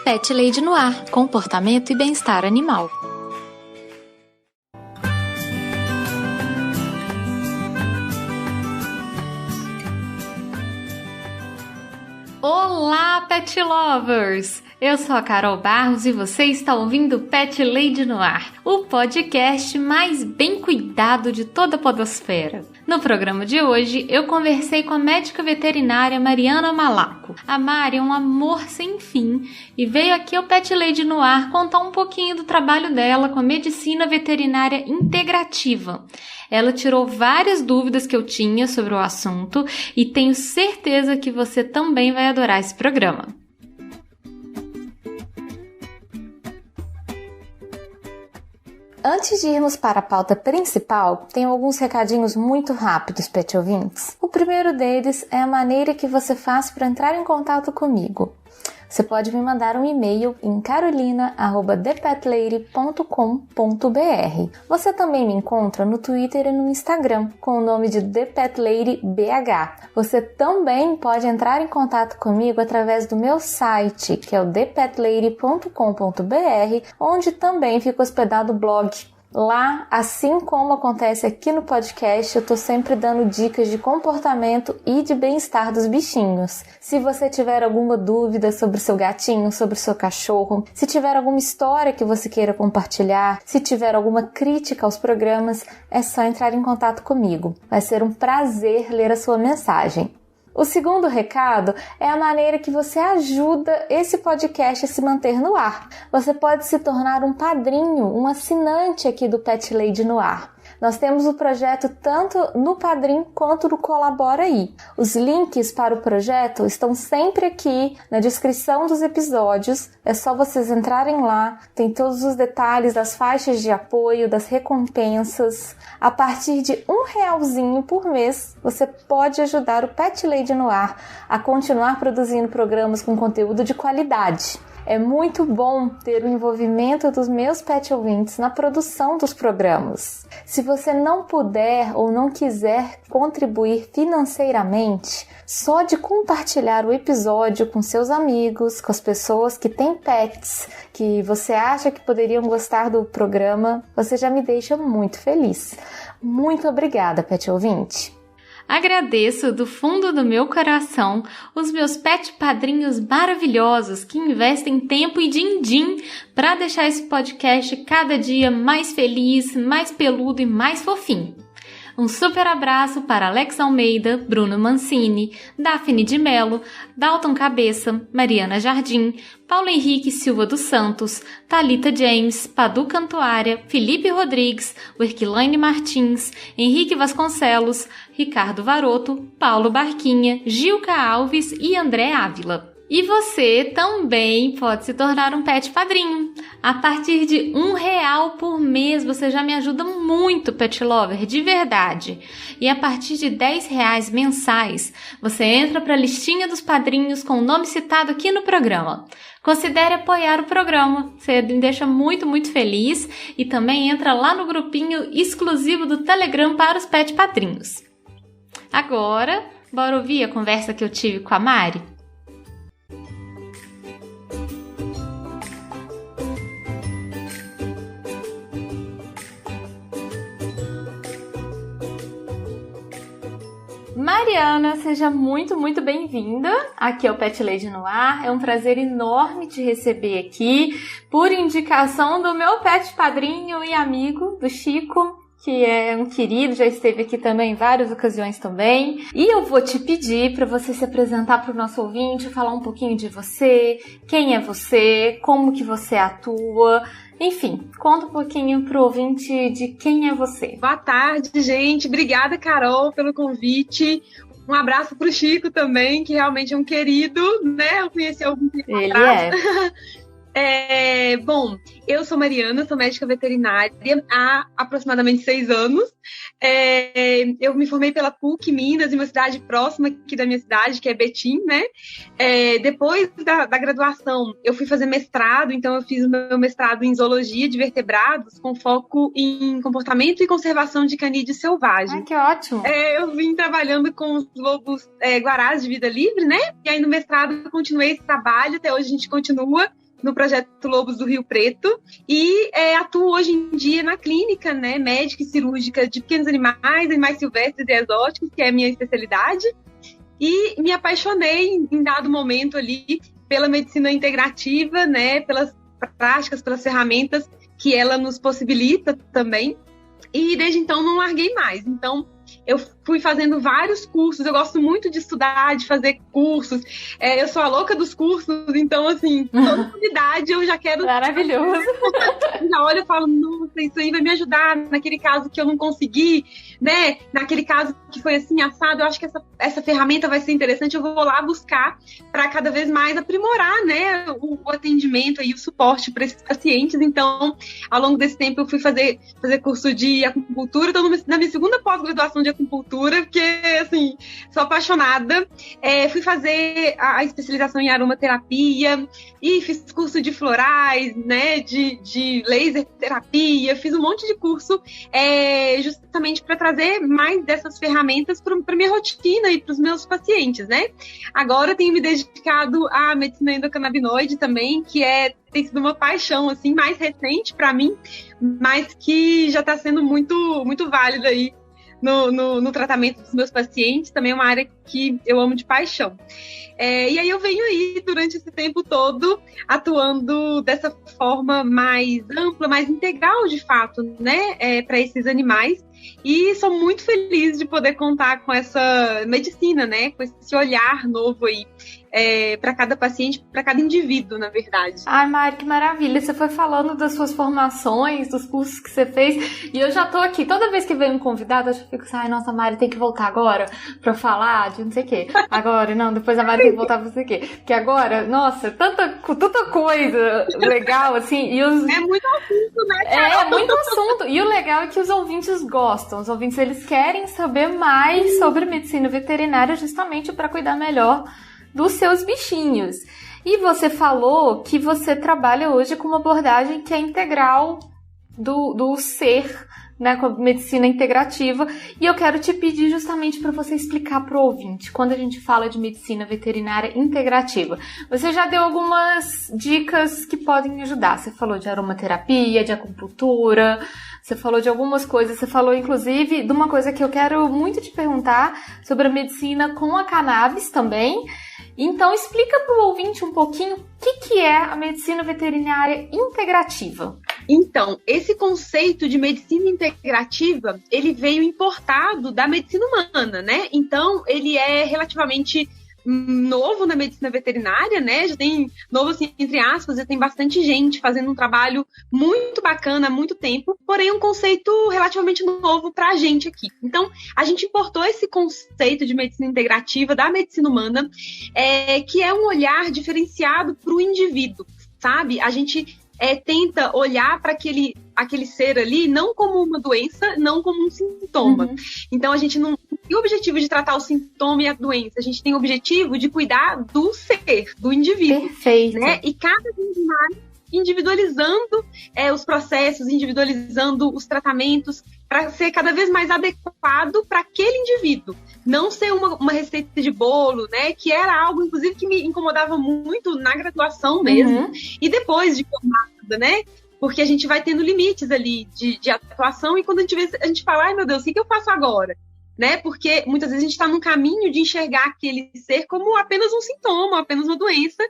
Pet Lady no ar, comportamento e bem-estar animal. Olá, Pet Lovers! Eu sou a Carol Barros e você está ouvindo Pet Lady no ar, o podcast mais bem cuidado de toda a podosfera. No programa de hoje, eu conversei com a médica veterinária Mariana Malaco. A Mari é um amor sem fim e veio aqui ao Pet Lady no ar contar um pouquinho do trabalho dela com a medicina veterinária integrativa. Ela tirou várias dúvidas que eu tinha sobre o assunto e tenho certeza que você também vai adorar esse programa. Antes de irmos para a pauta principal, tenho alguns recadinhos muito rápidos, pet ouvintes. O primeiro deles é a maneira que você faz para entrar em contato comigo. Você pode me mandar um e-mail em carolina@thepetlady.com.br. Você também me encontra no Twitter e no Instagram com o nome de ThePetLadyBH. Você também pode entrar em contato comigo através do meu site, que é o thepetlady.com.br, onde também fica hospedado o blog. Lá, assim como acontece aqui no podcast, eu tô sempre dando dicas de comportamento e de bem-estar dos bichinhos. Se você tiver alguma dúvida sobre o seu gatinho, sobre o seu cachorro, se tiver alguma história que você queira compartilhar, se tiver alguma crítica aos programas, é só entrar em contato comigo. Vai ser um prazer ler a sua mensagem. O segundo recado é a maneira que você ajuda esse podcast a se manter no ar. Você pode se tornar um padrinho, um assinante aqui do Pet Lady no ar. Nós temos o projeto tanto no Padrim quanto no Colabora Aí. Os links para o projeto estão sempre aqui na descrição dos episódios. É só vocês entrarem lá. Tem todos os detalhes das faixas de apoio, das recompensas. A partir de R$1 por mês, você pode ajudar o Pet Lady no ar a continuar produzindo programas com conteúdo de qualidade. É muito bom ter o envolvimento dos meus pet ouvintes na produção dos programas. Se você não puder ou não quiser contribuir financeiramente, só de compartilhar o episódio com seus amigos, com as pessoas que têm pets, que você acha que poderiam gostar do programa, você já me deixa muito feliz. Muito obrigada, pet ouvinte! Agradeço do fundo do meu coração os meus pet padrinhos maravilhosos que investem tempo e din-din para deixar esse podcast cada dia mais feliz, mais peludo e mais fofinho. Um super abraço para Alex Almeida, Bruno Mancini, Daphne de Mello, Dalton Cabeça, Mariana Jardim, Paulo Henrique Silva dos Santos, Thalita James, Padu Cantuária, Felipe Rodrigues, Werquilaine Martins, Henrique Vasconcelos, Ricardo Varoto, Paulo Barquinha, Gilca Alves e André Ávila. E você também pode se tornar um pet padrinho. A partir de R$1 por mês você já me ajuda muito, pet lover, de verdade. E a partir de R$10 mensais, você entra para a listinha dos padrinhos com o nome citado aqui no programa. Considere apoiar o programa, você me deixa muito, muito feliz. E também entra lá no grupinho exclusivo do Telegram para os pet padrinhos. Agora, bora ouvir a conversa que eu tive com a Mari? Mariana, seja muito, muito bem-vinda aqui ao Pet Lady no ar. É um prazer enorme te receber aqui por indicação do meu pet padrinho e amigo, do Chico, que é um querido, já esteve aqui também em várias ocasiões também. E eu vou te pedir para você se apresentar para o nosso ouvinte, falar um pouquinho de você, quem é você, como que você atua. Enfim, conta um pouquinho pro ouvinte de quem é você. Boa tarde, gente. Obrigada, Carol, pelo convite. Um abraço pro Chico também, que realmente é um querido, né? Eu conheci algum tempo atrás. Bom, eu sou Mariana, sou médica veterinária há aproximadamente 6 anos. Eu me formei pela PUC Minas, em uma cidade próxima aqui da minha cidade, que é Betim, né? Depois da graduação, eu fui fazer mestrado, então eu fiz o meu mestrado em zoologia de vertebrados, com foco em comportamento e conservação de canídeos selvagens. Ai, que ótimo! Eu vim trabalhando com os lobos guarás de vida livre, né? E aí no mestrado eu continuei esse trabalho, até hoje a gente continua no projeto Lobos do Rio Preto, e atuo hoje em dia na clínica, né, médica e cirúrgica de pequenos animais silvestres e exóticos, que é a minha especialidade, e me apaixonei em dado momento ali pela medicina integrativa, né, pelas práticas, pelas ferramentas que ela nos possibilita também, e desde então não larguei mais. Então, eu fui fazendo vários cursos, eu gosto muito de estudar, de fazer cursos, eu sou a louca dos cursos, então, assim, toda novidade eu já quero... Maravilhoso! Já olho e falo, nossa, isso aí vai me ajudar naquele caso que eu não consegui, né, naquele caso que foi assim, assado, eu acho que essa ferramenta vai ser interessante, eu vou lá buscar para cada vez mais aprimorar, né, o atendimento e o suporte para esses pacientes. Então, ao longo desse tempo eu fui fazer curso de acupuntura, estou na minha segunda pós-graduação de acupuntura, porque, assim, sou apaixonada. Fui fazer a especialização em aromaterapia e fiz curso de florais, né, de laser terapia, fiz um monte de curso justamente para trazer mais dessas ferramentas para minha rotina e para os meus pacientes, né? Agora eu tenho me dedicado à medicina endocannabinoide também, que tem sido uma paixão, assim, mais recente para mim, mas que já está sendo muito, muito válida aí no tratamento dos meus pacientes. Também é uma área que eu amo de paixão. E aí eu venho aí, durante esse tempo todo, atuando dessa forma mais ampla, mais integral, de fato, né, para esses animais. E sou muito feliz de poder contar com essa medicina, né, com esse olhar novo aí, para cada paciente, para cada indivíduo, na verdade. Ai, Mari, que maravilha! Você foi falando das suas formações, dos cursos que você fez, e eu já tô aqui, toda vez que vem um convidado, eu já fico assim, ai, nossa, Mari tem que voltar agora pra falar de não sei o quê. Agora, não, depois a Mari tem que voltar pra não sei o quê. Porque agora, nossa, tanta coisa legal, assim, e os... É muito assunto, né, cara? É muito assunto, e o legal é que os ouvintes gostam, os ouvintes, eles querem saber mais sobre medicina veterinária, justamente para cuidar melhor dos seus bichinhos. E você falou que você trabalha hoje com uma abordagem que é integral do ser, né, com a medicina integrativa, e eu quero te pedir justamente para você explicar para o ouvinte, quando a gente fala de medicina veterinária integrativa. Você já deu algumas dicas que podem ajudar, você falou de aromaterapia, de acupuntura, você falou de algumas coisas, você falou inclusive de uma coisa que eu quero muito te perguntar, sobre a medicina com a cannabis também. Então explica para o ouvinte um pouquinho o que é a medicina veterinária integrativa. Então, esse conceito de medicina integrativa, ele veio importado da medicina humana, né? Então, ele é relativamente novo na medicina veterinária, né? Já tem, novo assim, entre aspas, já tem bastante gente fazendo um trabalho muito bacana há muito tempo, porém um conceito relativamente novo pra gente aqui. Então, a gente importou esse conceito de medicina integrativa da medicina humana, que é um olhar diferenciado para o indivíduo, sabe? A gente tenta olhar para aquele ser ali não como uma doença, não como um sintoma. Uhum. Então, a gente não tem o objetivo de tratar o sintoma e a doença, a gente tem o objetivo de cuidar do ser, do indivíduo. Perfeito. Né? E cada vez mais individualizando os processos, individualizando os tratamentos, para ser cada vez mais adequado para aquele indivíduo. Não ser uma receita de bolo, né? Que era algo, inclusive, que me incomodava muito na graduação mesmo. Uhum. E depois de formada, né? Porque a gente vai tendo limites ali de atuação, e quando a gente fala, ai meu Deus, o que eu faço agora? Né? Porque muitas vezes a gente está num caminho de enxergar aquele ser como apenas um sintoma, apenas uma doença.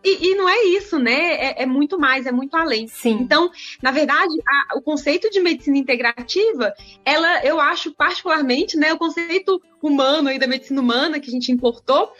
E não é isso, né? É muito mais, é muito além. Sim. Então, na verdade, o conceito de medicina integrativa, eu acho particularmente, né, o conceito humano aí da medicina humana que a gente importou,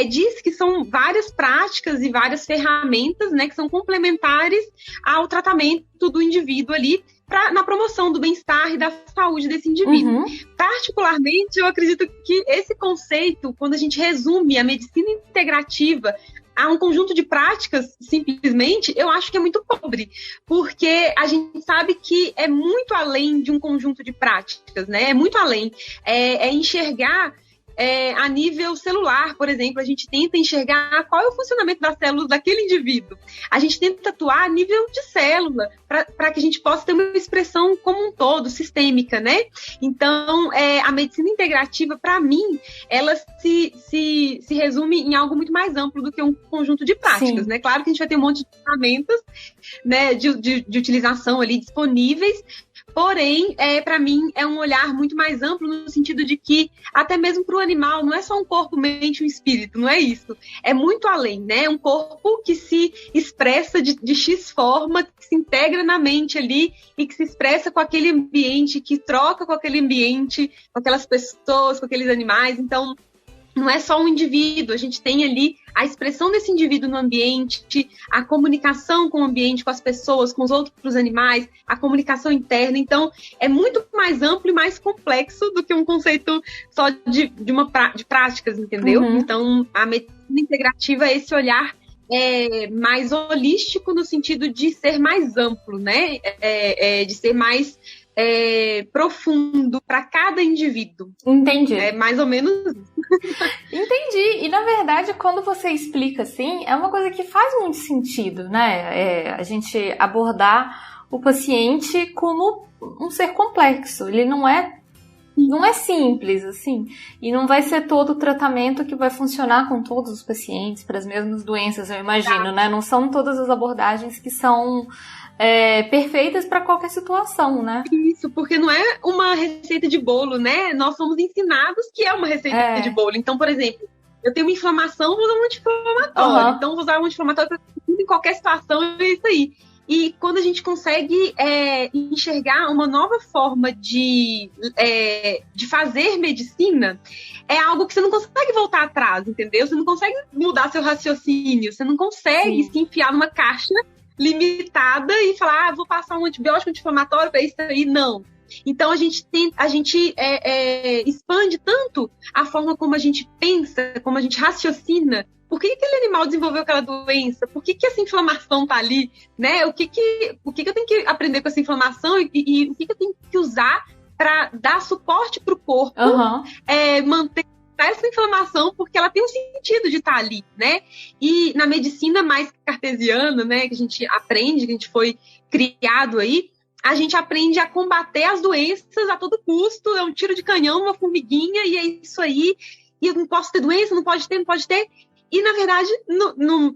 diz que são várias práticas e várias ferramentas, né, que são complementares ao tratamento do indivíduo ali, na promoção do bem-estar e da saúde desse indivíduo. Uhum. Particularmente, eu acredito que esse conceito, quando a gente resume a medicina integrativa a um conjunto de práticas, simplesmente, eu acho que é muito pobre, porque a gente sabe que é muito além de um conjunto de práticas, né? É muito além. É enxergar a nível celular, por exemplo, a gente tenta enxergar qual é o funcionamento das células daquele indivíduo. A gente tenta atuar a nível de célula, para que a gente possa ter uma expressão como um todo, sistêmica, né? Então, a medicina integrativa, para mim, ela se resume em algo muito mais amplo do que um conjunto de práticas, Sim. né? Claro que a gente vai ter um monte de ferramentas, né, de utilização ali disponíveis. Porém, para mim, é um olhar muito mais amplo no sentido de que, até mesmo para o animal, não é só um corpo, mente e um espírito, não é isso. É muito além, né? É um corpo que se expressa de X forma, que se integra na mente ali e que se expressa com aquele ambiente, que troca com aquele ambiente, com aquelas pessoas, com aqueles animais. Então, não é só um indivíduo, a gente tem ali a expressão desse indivíduo no ambiente, a comunicação com o ambiente, com as pessoas, com os outros animais, a comunicação interna. Então, é muito mais amplo e mais complexo do que um conceito só de práticas, entendeu? Uhum. Então, a medicina integrativa é esse olhar mais holístico no sentido de ser mais amplo, né? De ser mais profundo para cada indivíduo. Entendi. É mais ou menos isso. Entendi. E, na verdade, quando você explica assim, é uma coisa que faz muito sentido, né? A gente abordar o paciente como um ser complexo. Ele não é simples, assim. E não vai ser todo o tratamento que vai funcionar com todos os pacientes para as mesmas doenças, eu imagino, né? Não são todas as abordagens que são perfeitas para qualquer situação, né? Isso, porque não é uma receita de bolo, né? Nós somos ensinados que é uma receita de bolo. Então, por exemplo, eu tenho uma inflamação, vou usar um anti-inflamatório. Então, vou usar um anti-inflamatório em qualquer situação, é isso aí. E quando a gente consegue enxergar uma nova forma de fazer medicina, é algo que você não consegue voltar atrás, entendeu? Você não consegue mudar seu raciocínio, você não consegue se enfiar numa caixa limitada e falar, vou passar um antibiótico anti-inflamatório para isso aí, não. Então a gente expande tanto a forma como a gente pensa, como a gente raciocina. Por que aquele animal desenvolveu aquela doença? Por que essa inflamação tá ali? Né? O que eu tenho que aprender com essa inflamação e o que eu tenho que usar para dar suporte para o corpo, manter essa inflamação, porque ela tem um sentido de estar ali, né? E na medicina mais cartesiana, né, que a gente aprende, que a gente foi criado aí, a gente aprende a combater as doenças a todo custo, é um tiro de canhão, uma formiguinha, e é isso aí, e eu não posso ter doença, não pode ter. E, na verdade,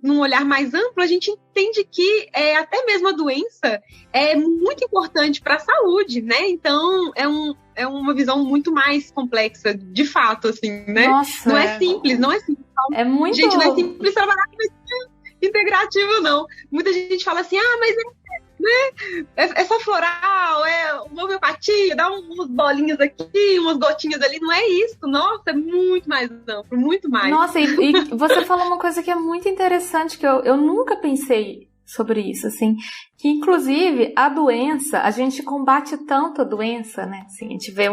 num olhar mais amplo, a gente entende que até mesmo a doença é muito importante para a saúde, né? Então, é uma visão muito mais complexa, de fato, assim, né? Nossa, não é simples. É muito... Gente, não é simples trabalhar com medicina integrativa, não. Muita gente fala assim, mas é só floral, uma homeopatia, dá umas bolinhas aqui, umas gotinhas ali, não é isso. Nossa, é muito mais amplo, muito mais. Nossa, e você falou uma coisa que é muito interessante, que eu nunca pensei sobre isso, assim, que inclusive a doença, a gente combate tanto a doença, né, assim, a gente vê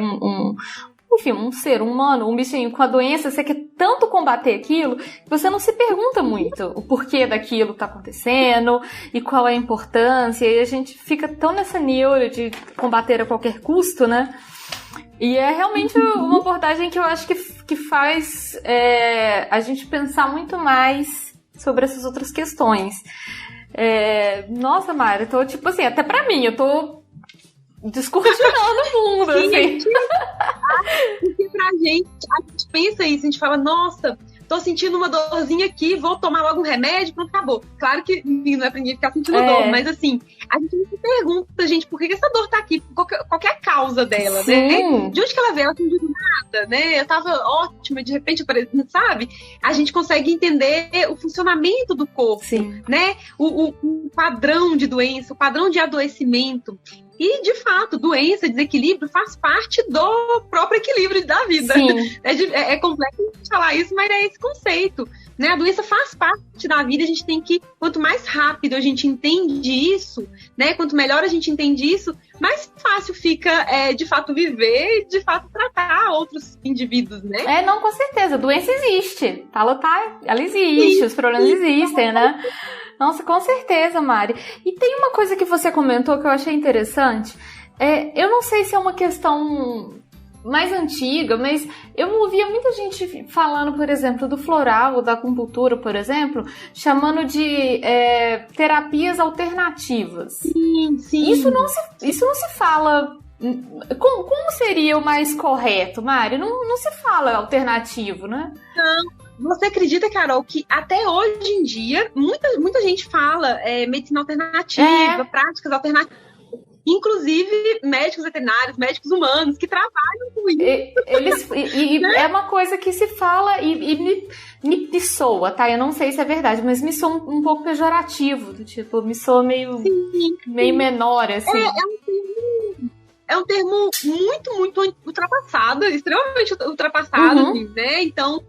enfim, um ser humano, um bichinho com a doença, você quer tanto combater aquilo, que você não se pergunta muito o porquê daquilo tá acontecendo e qual é a importância, e a gente fica tão nessa neura de combater a qualquer custo, né? E é realmente uma abordagem que eu acho que faz a gente pensar muito mais sobre essas outras questões. Nossa, Mari, eu tô tipo assim, até pra mim, eu tô descortinando o mundo, assim. Porque pra gente, a gente pensa isso, a gente fala, nossa, tô sentindo uma dorzinha aqui, vou tomar logo um remédio, pronto, acabou. Claro que não é pra ninguém ficar sentindo dor, mas assim, a gente se pergunta, gente, por que essa dor tá aqui? Qual que é a causa dela, né? De onde que ela veio? Ela não viu nada, né? Eu tava ótima, de repente apareceu, sabe? A gente consegue entender o funcionamento do corpo, né? O padrão de doença, o padrão de adoecimento. E, de fato, doença, desequilíbrio faz parte do próprio equilíbrio da vida. Sim. É complexo falar isso, mas é esse conceito, né? A doença faz parte da vida, a gente tem que, quanto mais rápido a gente entende isso, né? Quanto melhor a gente entende isso, mais fácil fica, de fato, viver e, de fato, tratar outros indivíduos, né? Não, com certeza. A doença existe. Ela existe, os problemas existem, né? Nossa, com certeza, Mari. E tem uma coisa que você comentou que eu achei interessante. Eu não sei se é uma questão mais antiga, mas eu ouvia muita gente falando, por exemplo, do floral, da acupuntura, por exemplo, chamando de terapias alternativas. Sim. Isso não se fala. Como seria o mais correto, Mari? Não se fala alternativo, né? Não. Você acredita, Carol, que até hoje em dia muita gente fala medicina alternativa, práticas alternativas, inclusive médicos veterinários, médicos humanos que trabalham com isso. É uma coisa que se fala e me soa, tá? Eu não sei se é verdade, mas me soa um pouco pejorativo, do tipo, me soa meio menor, assim. É um termo muito, muito ultrapassado, extremamente ultrapassado, né? Então,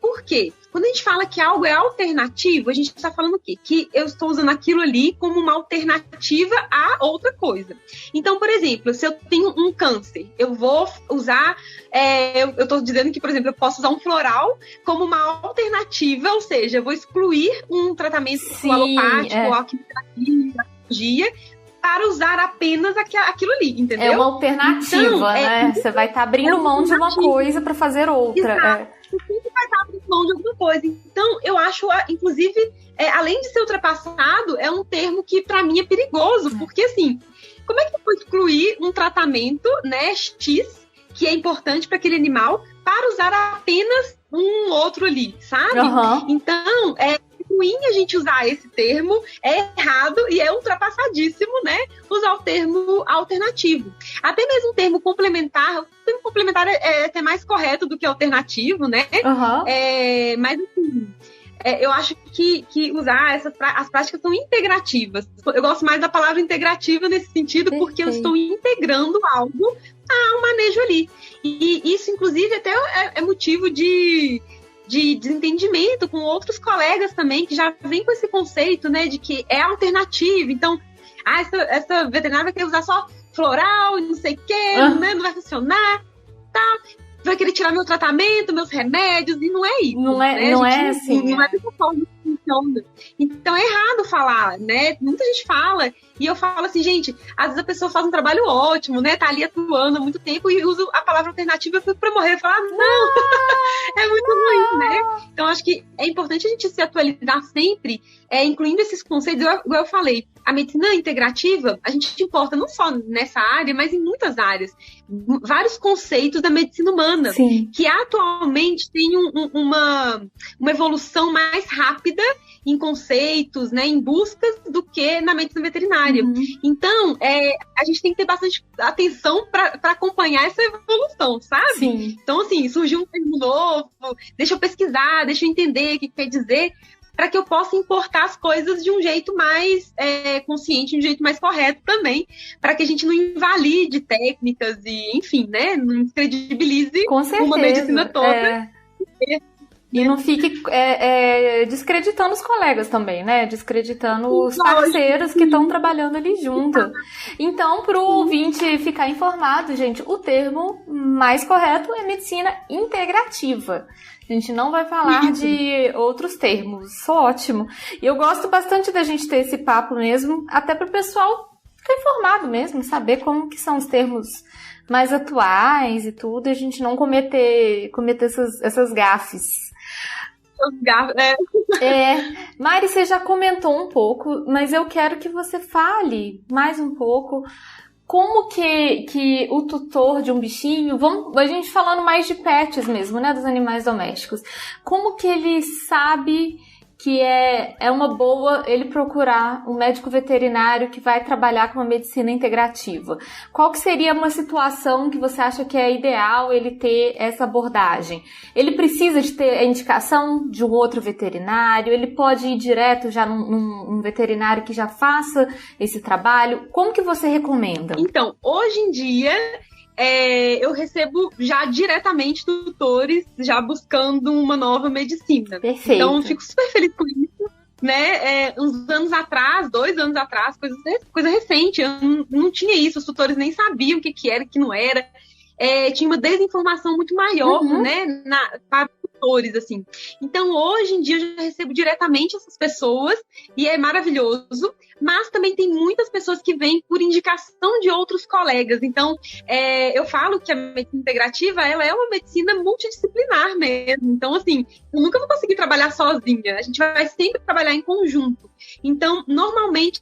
por quê? Quando a gente fala que algo é alternativo, a gente está falando o quê? Que eu estou usando aquilo ali como uma alternativa a outra coisa. Então, por exemplo, se eu tenho um câncer, eu vou usar... eu estou dizendo que, por exemplo, eu posso usar um floral como uma alternativa, ou seja, eu vou excluir um tratamento alopático, ou a quimioterapia, para usar apenas aquilo ali, entendeu? É uma alternativa, então, né? Você vai estar abrindo mão de uma coisa para fazer outra. Exato. Você sempre vai estar abrindo mão de alguma coisa. Então, eu acho, inclusive, além de ser ultrapassado, é um termo que, para mim, é perigoso. Porque, assim, como é que eu vou excluir um tratamento, né, X, que é importante para aquele animal, para usar apenas um outro ali, sabe? Então, ruim a gente usar esse termo, é errado e é ultrapassadíssimo, né? Usar o termo alternativo. Até mesmo o termo complementar, o termo complementar é até mais correto do que alternativo, né? Mas, assim, eu acho que usar as práticas são integrativas. Eu gosto mais da palavra integrativa nesse sentido, porque eu estou integrando algo a um manejo ali. E isso, inclusive, até é motivo de desentendimento com outros colegas também, que já vem com esse conceito, né, de que é alternativo. Então, essa veterinária vai querer usar só floral e não sei o quê, né, não vai funcionar, tá? Vai querer tirar meu tratamento, meus remédios, e não é isso. Não é assim. Não é dessa forma que funciona. Então, é errado falar, né? Muita gente fala, e eu falo assim, gente, às vezes a pessoa faz um trabalho ótimo, né? Tá ali atuando há muito tempo e usa a palavra alternativa pra morrer. Falar, não! É muito ruim, né? Então, acho que é importante a gente se atualizar sempre, incluindo esses conceitos, igual eu falei. A medicina integrativa, a gente importa não só nessa área, mas em muitas áreas. Vários conceitos da medicina humana, que atualmente tem uma evolução mais rápida em conceitos, né, em buscas, do que na medicina veterinária. Então, a gente tem que ter bastante atenção para acompanhar essa evolução, sabe? Então, assim, surgiu um termo novo, deixa eu pesquisar, deixa eu entender o que quer dizer, para que eu possa importar as coisas de um jeito mais consciente, de um jeito mais correto também, para que a gente não invalide técnicas e, enfim, né, não descredibilize uma medicina toda. E não fique descreditando os colegas também, né? Descreditando os parceiros que estão trabalhando ali junto. Então, para o ouvinte ficar informado, gente, o termo mais correto é medicina integrativa. A gente não vai falar de outros termos. Isso é ótimo. E eu gosto bastante da gente ter esse papo mesmo, até para o pessoal ficar informado mesmo, saber como que são os termos mais atuais e tudo, e a gente não cometer essas gafes. Mari, você já comentou um pouco, mas eu quero que você fale mais um pouco como que o tutor de um bichinho, a gente falando mais de pets mesmo, né, dos animais domésticos, como que ele sabe que é uma boa ele procurar um médico veterinário que vai trabalhar com uma medicina integrativa. Qual que seria uma situação que você acha que é ideal ele ter essa abordagem? Ele precisa de ter a indicação de um outro veterinário? Ele pode ir direto já num veterinário que já faça esse trabalho? Como que você recomenda? Então, hoje em dia, eu recebo já diretamente tutores já buscando uma nova medicina. Perfeito. Então, eu fico super feliz com isso, né? Uns anos atrás, 2 anos atrás, coisa recente, eu não tinha isso, os tutores nem sabiam o que era, o que não era. Tinha uma desinformação muito maior, né, para tutores, assim. Então, hoje em dia, eu já recebo diretamente essas pessoas e é maravilhoso, mas também tem muitas pessoas que vêm por indicação de outros colegas. Então, eu falo que a medicina integrativa, ela é uma medicina multidisciplinar mesmo. Então, assim, eu nunca vou conseguir trabalhar sozinha. A gente vai sempre trabalhar em conjunto. Então, normalmente,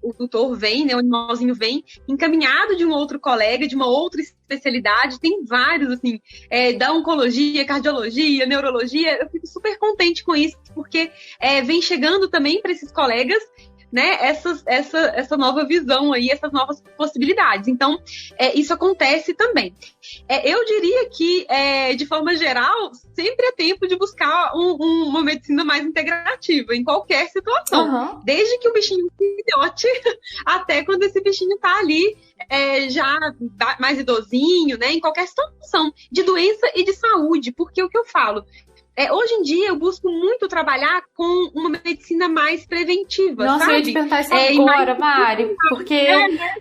o tutor vem, né, o animalzinho vem encaminhado de um outro colega, de uma outra especialidade. Tem vários, assim, da oncologia, cardiologia, neurologia. Eu fico super contente com isso, porque vem chegando também para esses colegas, né, essa nova visão aí, essas novas possibilidades. Então, isso acontece também. Eu diria que, de forma geral, sempre é tempo de buscar uma medicina mais integrativa, em qualquer situação. Desde que o bichinho filhote, até quando esse bichinho tá ali, já mais idosinho, né, em qualquer situação de doença e de saúde. Porque o que eu falo, hoje em dia eu busco muito trabalhar com uma medicina mais preventiva. Nossa, sabe? Eu ia te perguntar isso agora, Mari, porque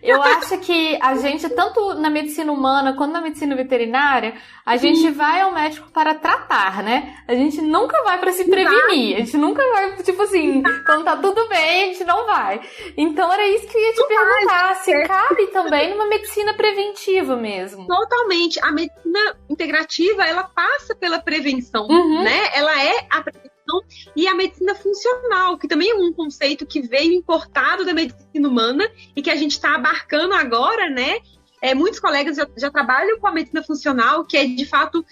eu acho que a gente, tanto na medicina humana quanto na medicina veterinária, a gente vai ao médico para tratar, né? A gente nunca vai para se prevenir, a gente nunca vai, tipo assim, quando tá tudo bem, a gente não vai. Então era isso que eu ia te perguntar, se cabe também numa medicina preventiva mesmo. Totalmente. A medicina integrativa, ela passa pela prevenção, né? Ela é a prevenção e a medicina funcional, que também é um conceito que veio importado da medicina humana e que a gente está abarcando agora, né? Muitos colegas já trabalham com a medicina funcional, que é, de fato,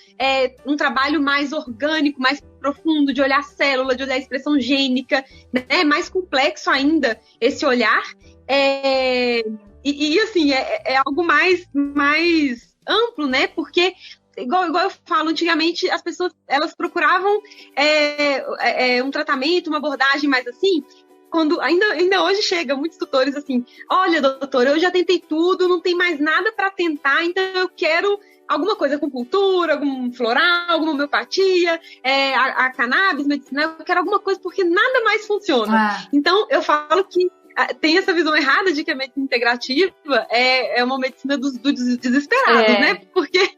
um trabalho mais orgânico, mais profundo, de olhar a célula, de olhar a expressão gênica, né? Mais complexo ainda esse olhar. Assim, é algo mais amplo, né? Porque Igual eu falo, antigamente as pessoas elas procuravam um tratamento, uma abordagem mais assim, quando ainda hoje chega muitos tutores assim: olha, doutora, eu já tentei tudo, não tem mais nada para tentar, então eu quero alguma coisa com cultura, algum floral, alguma homeopatia, a cannabis medicinal, eu quero alguma coisa porque nada mais funciona. Então eu falo que tem essa visão errada de que a medicina integrativa é uma medicina dos desesperados, né? Porque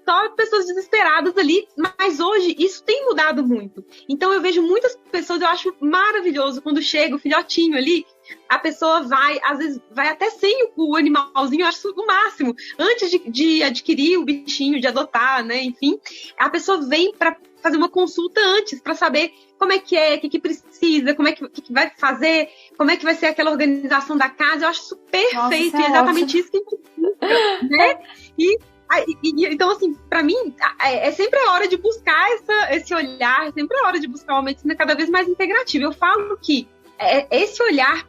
só pessoas desesperadas ali, mas hoje isso tem mudado muito. Então eu vejo muitas pessoas, eu acho maravilhoso quando chega o filhotinho ali, a pessoa às vezes vai até sem o animalzinho, eu acho isso o máximo. Antes de adquirir o bichinho, de adotar, né, enfim, a pessoa vem para fazer uma consulta antes, para saber como é que o que precisa, como é que vai fazer, como é que vai ser aquela organização da casa. Eu acho isso perfeito, e é exatamente isso que a gente precisa, né? Então, assim, para mim, sempre a hora de buscar esse olhar, sempre a hora de buscar uma medicina cada vez mais integrativa. Eu falo que esse olhar,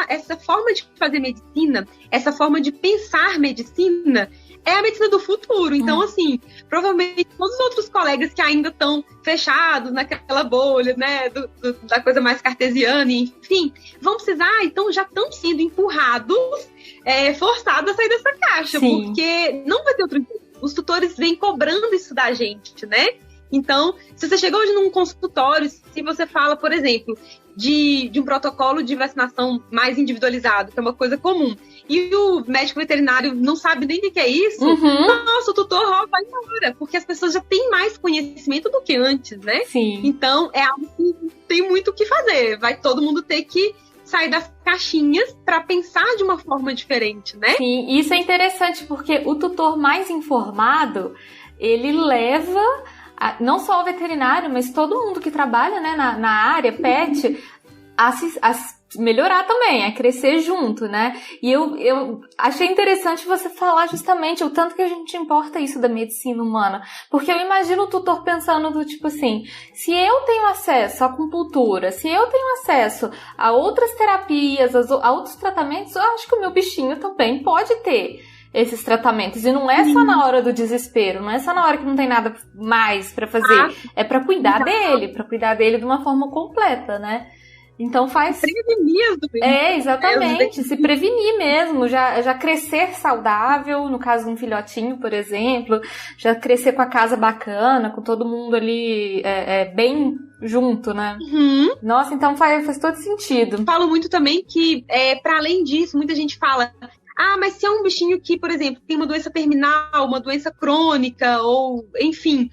essa forma de fazer medicina, essa forma de pensar medicina, é a medicina do futuro. Então, assim, provavelmente todos os outros colegas que ainda estão fechados naquela bolha, né, da coisa mais cartesiana, enfim, vão precisar, então já estão sendo empurrados, forçados a sair dessa caixa. Sim. Porque não vai ter outro jeito. Os tutores vêm cobrando isso da gente, né? Então, se você chegou hoje num consultório, se você fala, por exemplo, de um protocolo de vacinação mais individualizado, que é uma coisa comum, e o médico veterinário não sabe nem o que é isso, nossa, o tutor vai embora, porque as pessoas já têm mais conhecimento do que antes, né? Sim. Então, é algo que tem muito o que fazer. Vai todo mundo ter que sair das caixinhas para pensar de uma forma diferente, né? Sim, isso é interessante, porque o tutor mais informado, ele leva não só o veterinário, mas todo mundo que trabalha, né, na área pet, a melhorar também, é crescer junto, né? E eu achei interessante você falar justamente o tanto que a gente importa isso da medicina humana, porque eu imagino o tutor pensando do tipo assim, se eu tenho acesso à acupuntura, se eu tenho acesso a outras terapias, a outros tratamentos, eu acho que o meu bichinho também pode ter esses tratamentos. E não é só na hora do desespero, não é só na hora que não tem nada mais pra fazer, é pra cuidar dele de uma forma completa, né? Então faz... Prevenir as doenças. Exatamente, se prevenir mesmo, já crescer saudável, no caso de um filhotinho, por exemplo, já crescer com a casa bacana, com todo mundo ali bem junto, né? Uhum. Nossa, então faz todo sentido. Falo muito também que, para além disso, muita gente fala... mas se é um bichinho que, por exemplo, tem uma doença terminal, uma doença crônica, ou, enfim,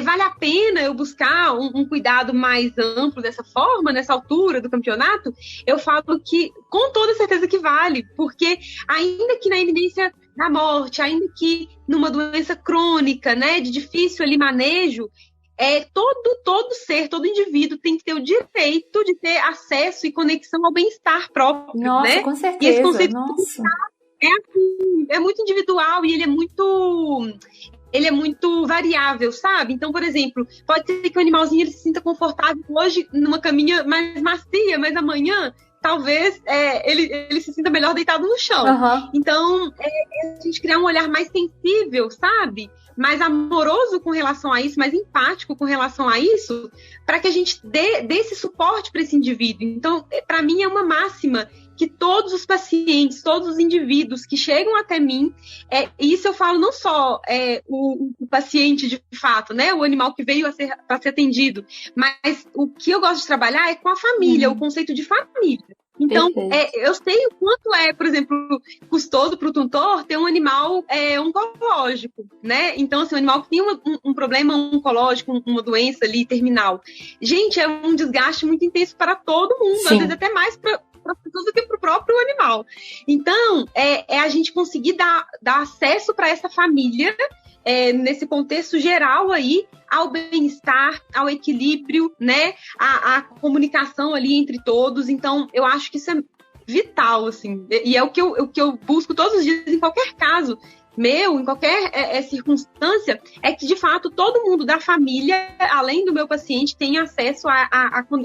vale a pena eu buscar um cuidado mais amplo dessa forma, nessa altura do campeonato? Eu falo que, com toda certeza que vale, porque ainda que na iminência da morte, ainda que numa doença crônica, né, de difícil ali manejo, todo indivíduo tem que ter o direito de ter acesso e conexão ao bem-estar próprio, Nossa, né? com certeza. E esse conceito Nossa. é muito individual e ele é muito variável, sabe? Então, por exemplo, pode ser que o animalzinho ele se sinta confortável hoje numa caminha mais macia, mas amanhã talvez ele se sinta melhor deitado no chão. Uhum. Então, a gente criar um olhar mais sensível, sabe? Mais amoroso com relação a isso, mais empático com relação a isso, para que a gente dê esse suporte para esse indivíduo. Então, para mim, é uma máxima que todos os pacientes, todos os indivíduos que chegam até mim, isso eu falo não só o paciente de fato, né, o animal que veio para ser atendido, mas o que eu gosto de trabalhar é com a família, o conceito de família. Então, eu sei o quanto por exemplo, custoso para o tutor ter um animal oncológico, né? Então, assim, um animal que tem um problema oncológico, uma doença ali terminal. Gente, é um desgaste muito intenso para todo mundo, Sim. Às vezes até mais para do que para o próprio animal. Então, a gente conseguir dar acesso para essa família, nesse contexto geral aí, ao bem-estar, ao equilíbrio, né? A comunicação ali entre todos. Então, eu acho que isso é vital, assim. E é o que eu busco todos os dias, em qualquer caso meu, em qualquer circunstância, é que, de fato, todo mundo da família, além do meu paciente, tenha acesso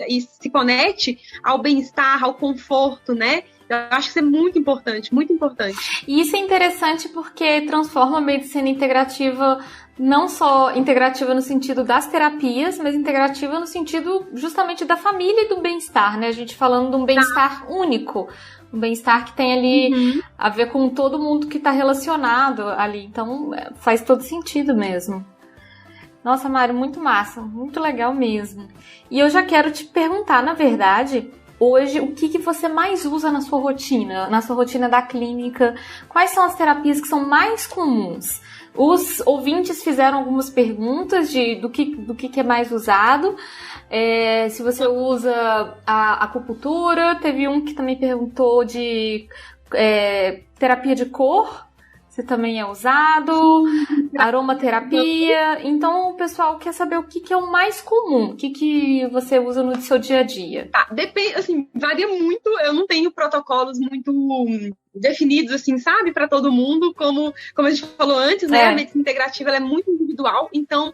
e se conecte ao bem-estar, ao conforto, né? Eu acho que isso é muito importante, muito importante. E isso é interessante porque transforma a medicina integrativa, não só integrativa no sentido das terapias, mas integrativa no sentido justamente da família e do bem-estar, né? A gente falando de um bem-estar único, um bem-estar que tem ali a ver com todo mundo que está relacionado ali. Então, faz todo sentido mesmo. Nossa, Mário, muito massa, muito legal mesmo. E eu já quero te perguntar, na verdade, hoje, o que você mais usa na sua rotina da clínica? Quais são as terapias que são mais comuns? Os ouvintes fizeram algumas perguntas do que é mais usado. Se você usa a acupuntura, teve um que também perguntou de terapia de cor, se também é usado, aromaterapia. Então o pessoal quer saber o que é o mais comum, o que você usa no seu dia a dia. Tá, depende, assim, varia muito, eu não tenho protocolos muito definidos, assim, sabe, para todo mundo, como a gente falou antes, né, a medicina integrativa ela é muito individual, então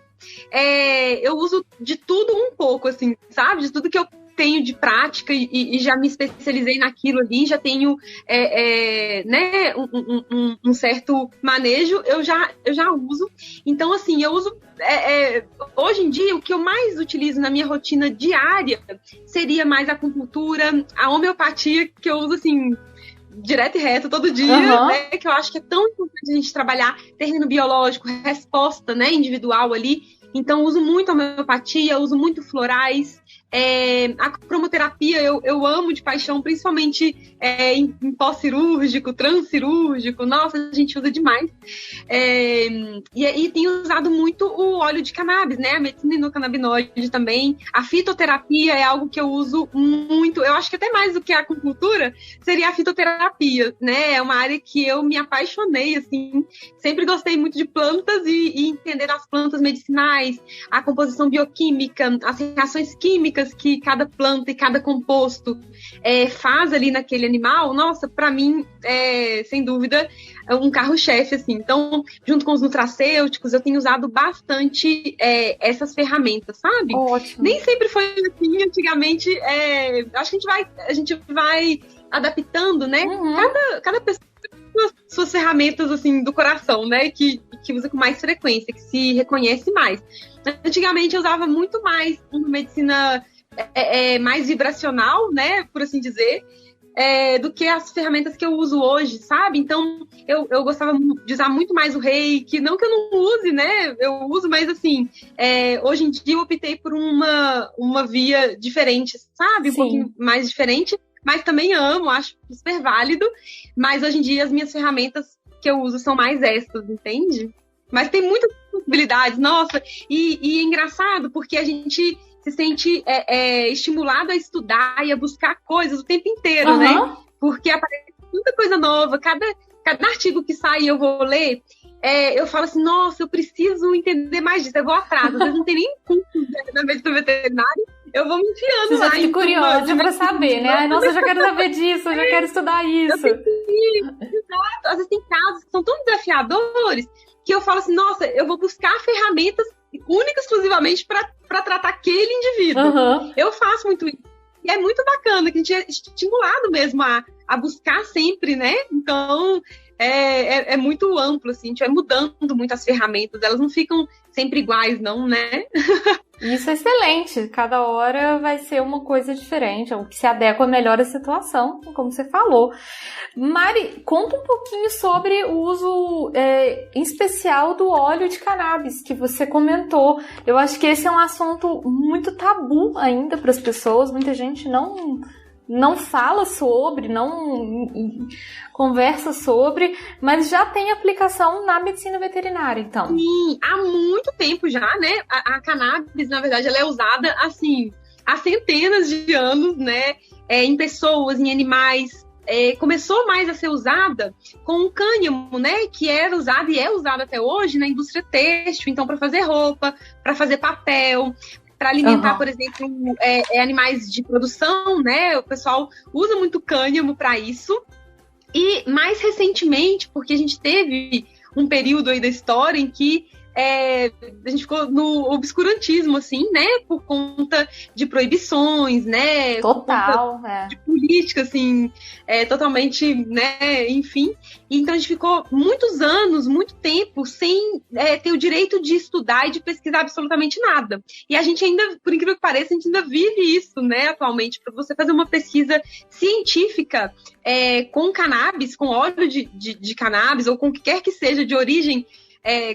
eu uso de tudo um pouco, assim, sabe, de tudo que eu tenho de prática e já me especializei naquilo ali, já tenho né, um certo manejo, eu já uso. Então, assim, eu uso hoje em dia, o que eu mais utilizo na minha rotina diária seria mais a acupuntura, a homeopatia, que eu uso, assim, direto e reto, todo dia, né, que eu acho que é tão importante a gente trabalhar terreno biológico, resposta, né, individual ali. Então, uso muito a homeopatia, uso muito florais. A cromoterapia eu amo de paixão, principalmente em pós-cirúrgico, transcirúrgico. Nossa, a gente usa demais. E tenho usado muito o óleo de cannabis, né? A medicina endocannabinoide também. A fitoterapia é algo que eu uso muito. Eu acho que até mais do que a acupuntura seria a fitoterapia, né? É uma área que eu me apaixonei, assim. Sempre gostei muito de plantas e entender as plantas medicinais, animais, a composição bioquímica, as reações químicas que cada planta e cada composto faz ali naquele animal, nossa, para mim, sem dúvida, é um carro-chefe, assim. Então, junto com os nutracêuticos, eu tenho usado bastante essas ferramentas, sabe? Ótimo. Nem sempre foi assim, antigamente, acho que a gente vai adaptando, né? Uhum. Cada pessoa tem suas ferramentas, assim, do coração, né? Que usa com mais frequência, que se reconhece mais. Antigamente, eu usava muito mais uma medicina mais vibracional, né? Por assim dizer, do que as ferramentas que eu uso hoje, sabe? Então, eu gostava de usar muito mais o reiki, não que eu não use, né? Eu uso, mas assim, hoje em dia eu optei por uma via diferente, sabe? Sim. Um pouquinho mais diferente, mas também amo, acho super válido, mas hoje em dia as minhas ferramentas que eu uso são mais essas, entende? Mas tem muitas possibilidades, nossa, e é engraçado, porque a gente se sente estimulado a estudar e a buscar coisas o tempo inteiro, né? Porque aparece muita coisa nova, cada artigo que sai eu vou ler, eu falo assim, nossa, eu preciso entender mais disso, eu vou atrás, às vezes não tem nem curso na medicina veterinária, eu vou me enfiando lá. Você já fica curiosa pra saber, né? Ai, nossa, eu já quero saber disso, eu já quero estudar isso. Exato, às vezes tem casos que são tão desafiadores que eu falo assim, nossa, eu vou buscar ferramentas única exclusivamente para tratar aquele indivíduo. Eu faço muito isso. E é muito bacana que a gente é estimulado mesmo a buscar sempre, né? Então, é muito amplo, assim, a gente vai mudando muito as ferramentas, elas não ficam sempre iguais, não, né? Isso é excelente. Cada hora vai ser uma coisa diferente, o que se adequa melhor à situação, como você falou. Mari, conta um pouquinho sobre o uso em especial do óleo de cannabis, que você comentou. Eu acho que esse é um assunto muito tabu ainda para as pessoas. Muita gente não fala sobre, não conversa sobre, mas já tem aplicação na medicina veterinária, então. Sim, há muito tempo já, né? A cannabis, na verdade, ela é usada, assim, há centenas de anos, né? Em pessoas, em animais. Começou mais a ser usada com o cânhamo, né? Que era usado e é usado até hoje na indústria têxtil, então, para fazer roupa, para fazer papel, para alimentar, por exemplo, animais de produção, né? O pessoal usa muito cânhamo para isso. E mais recentemente, porque a gente teve um período aí da história em que a gente ficou no obscurantismo, assim, né? Por conta de proibições, né? Total, de política, assim, totalmente, né? Enfim. Então a gente ficou muitos anos, muito tempo, sem ter o direito de estudar e de pesquisar absolutamente nada. E a gente ainda, por incrível que pareça, a gente ainda vive isso, né? Atualmente, para você fazer uma pesquisa científica com cannabis, com óleo de cannabis, ou com o que quer que seja de origem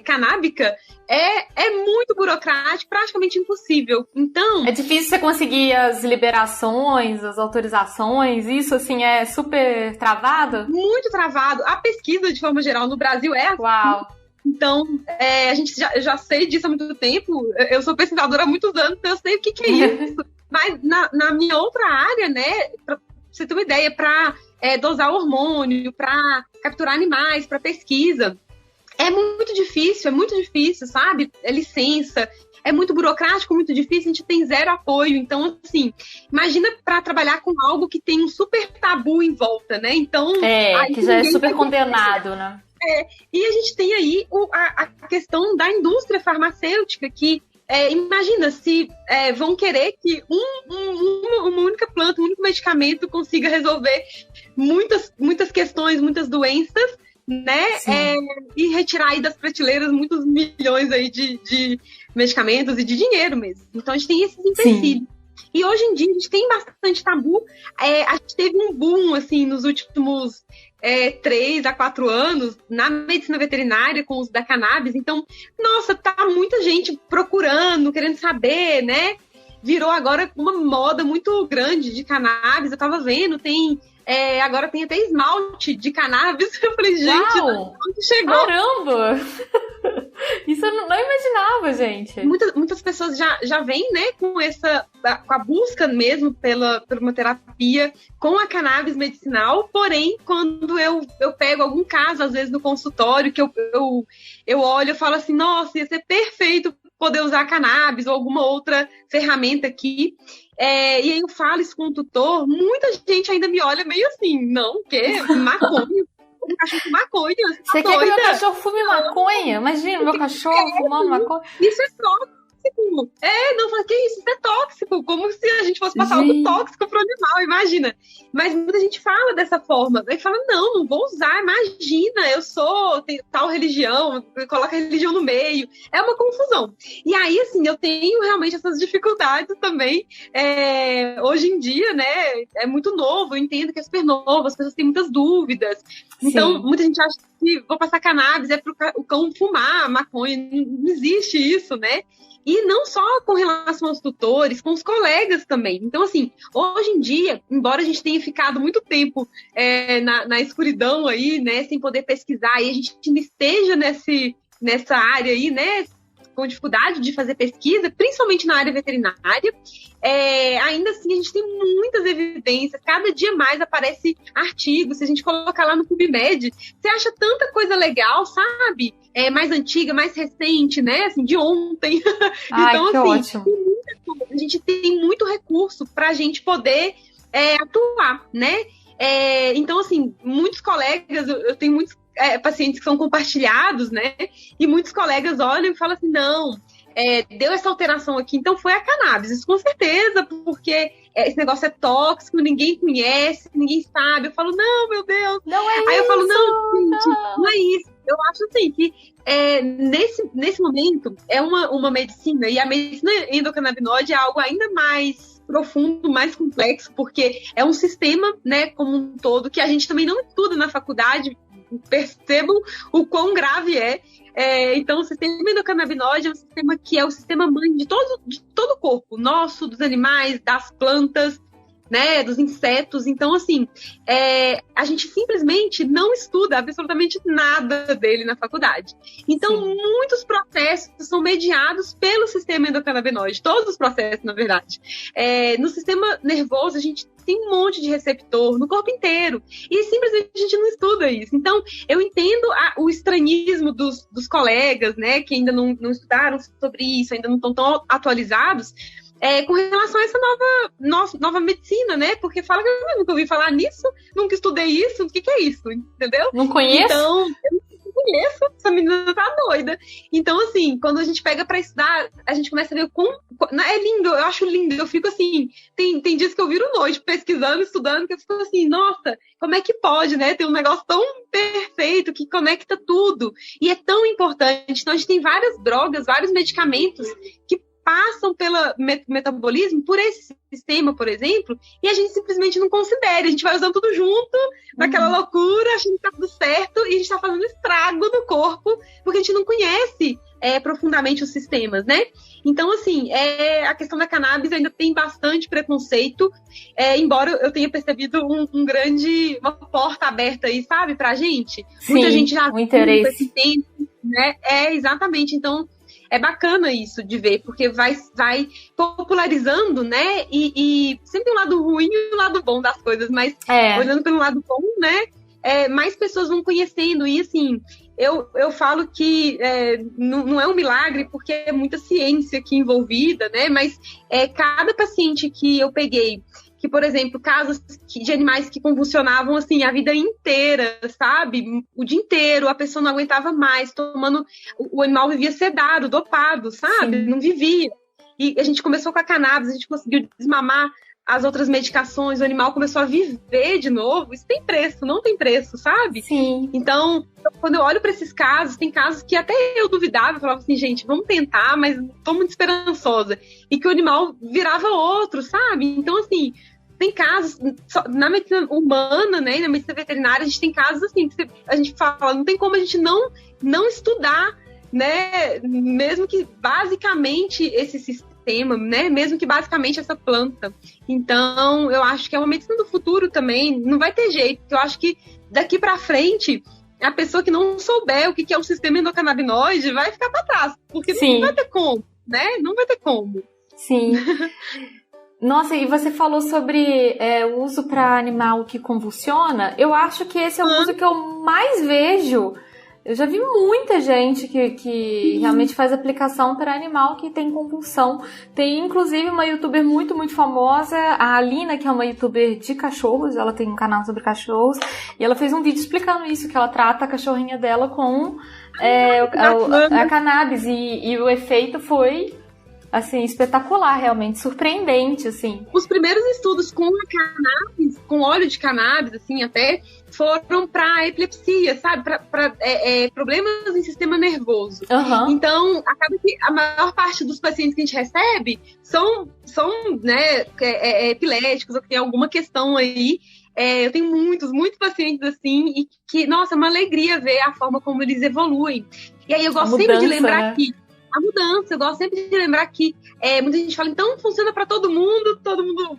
canábica, é muito burocrático, praticamente impossível. Então, é difícil você conseguir as liberações, as autorizações, isso assim é super travado? Muito travado. A pesquisa, de forma geral, no Brasil é assim. Uau! Então, a gente já sei disso há muito tempo. Eu sou pesquisadora há muitos anos, então eu sei o que é isso. Mas na minha outra área, né, pra você ter uma ideia, para dosar hormônio, para capturar animais, para pesquisa, é muito difícil, sabe? Licença, é muito burocrático, muito difícil, a gente tem zero apoio. Então, assim, imagina para trabalhar com algo que tem um super tabu em volta, né? Então, que já é super condenado, né? E a gente tem aí a questão da indústria farmacêutica, que imagina se vão querer que uma única planta, um único medicamento consiga resolver muitas questões, muitas doenças, né? E retirar aí das prateleiras muitos milhões aí de medicamentos e de dinheiro mesmo. Então a gente tem esses empecilhos. E hoje em dia a gente tem bastante tabu. A gente teve um boom assim nos últimos 3 a 4 anos na medicina veterinária com o uso da cannabis. Então, nossa, tá muita gente procurando, querendo saber, né? Virou agora uma moda muito grande de cannabis. Eu tava vendo, agora tem até esmalte de cannabis. Eu falei, gente, onde chegou? Caramba! Isso eu não imaginava, gente. Muitas pessoas já vêm, né, com a busca mesmo por uma terapia com a cannabis medicinal. Porém, quando eu pego algum caso, às vezes no consultório, que eu olho, eu falo assim, nossa, ia ser perfeito poder usar cannabis ou alguma outra ferramenta aqui. E aí eu falo isso com o tutor, muita gente ainda me olha meio assim, não, o quê? Maconha? Um cachorro com maconha? Você quer que meu cachorro fume maconha? Imagina, meu cachorro fumando maconha. Isso é tóxico. Não, fala, que isso é tóxico, como se a gente fosse passar algo tóxico pro animal, imagina. Mas muita gente fala dessa forma, aí fala, não vou usar, imagina, eu sou tal religião, coloca a religião no meio, é uma confusão. E aí, assim, eu tenho realmente essas dificuldades também, hoje em dia, né, é muito novo, eu entendo que é super novo, as pessoas têm muitas dúvidas, então Sim. muita gente acha que vou passar cannabis, é pro o cão fumar maconha, não existe isso, né? E não só com relação aos tutores, com os colegas também. Então, assim, hoje em dia, embora a gente tenha ficado muito tempo na escuridão aí, né, sem poder pesquisar, e a gente ainda esteja nessa área aí, né, com dificuldade de fazer pesquisa, principalmente na área veterinária, ainda assim a gente tem muitas evidências, cada dia mais aparece artigos, se a gente colocar lá no PubMed, você acha tanta coisa legal, sabe? Mais antiga, mais recente, né? Assim, de ontem. Então, assim, a gente tem muito recurso para a gente poder atuar, né? Então, assim, muitos colegas, eu tenho muitos pacientes que são compartilhados, né? E muitos colegas olham e falam assim, não, deu essa alteração aqui, então foi a cannabis, isso com certeza, porque esse negócio é tóxico, ninguém conhece, ninguém sabe. Eu falo, não, meu Deus. Não é isso. Aí eu falo, não, gente, não é isso. Eu acho assim que nesse momento é uma medicina, e a medicina endocannabinoide é algo ainda mais profundo, mais complexo, porque é um sistema, né, como um todo, que a gente também não estuda na faculdade. Percebam o quão grave é. Então, o sistema endocannabinoide é um sistema que é o sistema mãe de todo o corpo, nosso, dos animais, das plantas, né, dos insetos. Então, assim, a gente simplesmente não estuda absolutamente nada dele na faculdade. Então, Sim. muitos processos são mediados pelo sistema endocannabinoide, todos os processos, na verdade. No sistema nervoso, a gente tem um monte de receptor no corpo inteiro, e simplesmente a gente não estuda isso. Então, eu entendo o estranhismo dos colegas, né, que ainda não estudaram sobre isso, ainda não estão tão atualizados, com relação a essa nova medicina, né? Porque fala que eu nunca ouvi falar nisso, nunca estudei isso, o que é isso, entendeu? Não conheço? Então, eu não conheço, essa menina tá doida. Então, assim, quando a gente pega pra estudar, a gente começa a ver é lindo, eu acho lindo, eu fico assim, tem dias que eu viro noite pesquisando, estudando, que eu fico assim, nossa, como é que pode, né? Ter um negócio tão perfeito, que conecta tudo, e é tão importante. Então, a gente tem várias drogas, vários medicamentos que passam pelo metabolismo, por esse sistema, por exemplo, e a gente simplesmente não considera, a gente vai usando tudo junto, naquela loucura, achando que tá tudo certo, e a gente tá fazendo estrago no corpo, porque a gente não conhece profundamente os sistemas, né? Então, assim, a questão da cannabis ainda tem bastante preconceito, embora eu tenha percebido uma porta aberta aí, sabe, pra gente. Sim, muita gente já viu interesse. Esse tempo, né? Exatamente, então é bacana isso de ver, porque vai popularizando, né? E sempre tem um lado ruim e um lado bom das coisas, mas olhando pelo lado bom, né? Mais pessoas vão conhecendo, e assim, eu falo que não é um milagre, porque é muita ciência aqui envolvida, né? Mas cada paciente que eu peguei, que, por exemplo, casos de animais que convulsionavam, assim, a vida inteira, sabe? O dia inteiro, a pessoa não aguentava mais, o animal vivia sedado, dopado, sabe? Sim. Não vivia. E a gente começou com a cannabis, a gente conseguiu desmamar as outras medicações, o animal começou a viver de novo. Isso tem preço, não tem preço, sabe? Sim. Então, quando eu olho para esses casos, tem casos que até eu duvidava, eu falava assim, gente, vamos tentar, mas tô muito esperançosa. E que o animal virava outro, sabe? Então, assim, tem casos, na medicina humana, né, na medicina veterinária, a gente tem casos assim, que a gente fala, não tem como a gente não estudar, né, mesmo que basicamente esse sistema, né, mesmo que basicamente essa planta. Então, eu acho que é uma medicina do futuro também, não vai ter jeito. Eu acho que daqui para frente, a pessoa que não souber o que é o sistema endocannabinoide vai ficar para trás, porque não vai ter como, né, não vai ter como. Sim. Nossa, e você falou sobre o uso para animal que convulsiona. Eu acho que esse é o uso que eu mais vejo Eu já vi muita gente que realmente faz aplicação para animal que tem convulsão. Tem, inclusive, uma youtuber muito, muito famosa, a Alina, que é uma youtuber de cachorros. Ela tem um canal sobre cachorros. E ela fez um vídeo explicando isso, que ela trata a cachorrinha dela com a cannabis. E o efeito foi, assim, espetacular, realmente, surpreendente, assim. Os primeiros estudos com a cannabis, com óleo de cannabis, assim, até, foram para epilepsia, sabe? Para problemas em sistema nervoso. Uhum. Então, acaba que a maior parte dos pacientes que a gente recebe são né, epiléticos, ou que tem alguma questão aí. Eu tenho muitos pacientes assim, e que, nossa, é uma alegria ver a forma como eles evoluem. E aí eu gosto sempre de lembrar que a mudança, eu gosto sempre de lembrar que muita gente fala, então funciona para todo mundo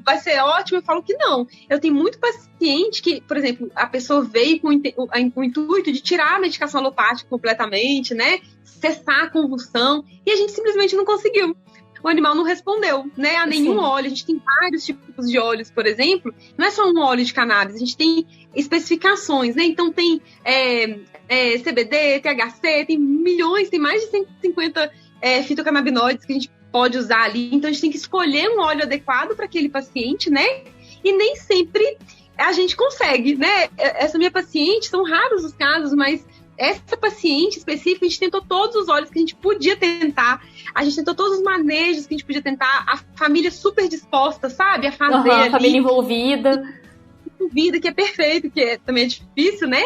vai ser ótimo. Eu falo que não. Eu tenho muito paciente que, por exemplo, a pessoa veio com o intuito de tirar a medicação alopática completamente, né? Cessar a convulsão, e a gente simplesmente não conseguiu. O animal não respondeu, né, a nenhum óleo. A gente tem vários tipos de óleos, por exemplo. Não é só um óleo de cannabis, a gente tem especificações, né? Então tem CBD, THC, tem milhões, tem mais de 150 fitocannabinoides que a gente pode usar ali. Então a gente tem que escolher um óleo adequado para aquele paciente, né? E nem sempre a gente consegue, né? Essa minha paciente, são raros os casos, mas essa paciente específica, a gente tentou todos os óleos que a gente podia tentar, a gente tentou todos os manejos que a gente podia tentar, a família super disposta, sabe? A fazer ali. A família envolvida, que é perfeito, que também é difícil, né?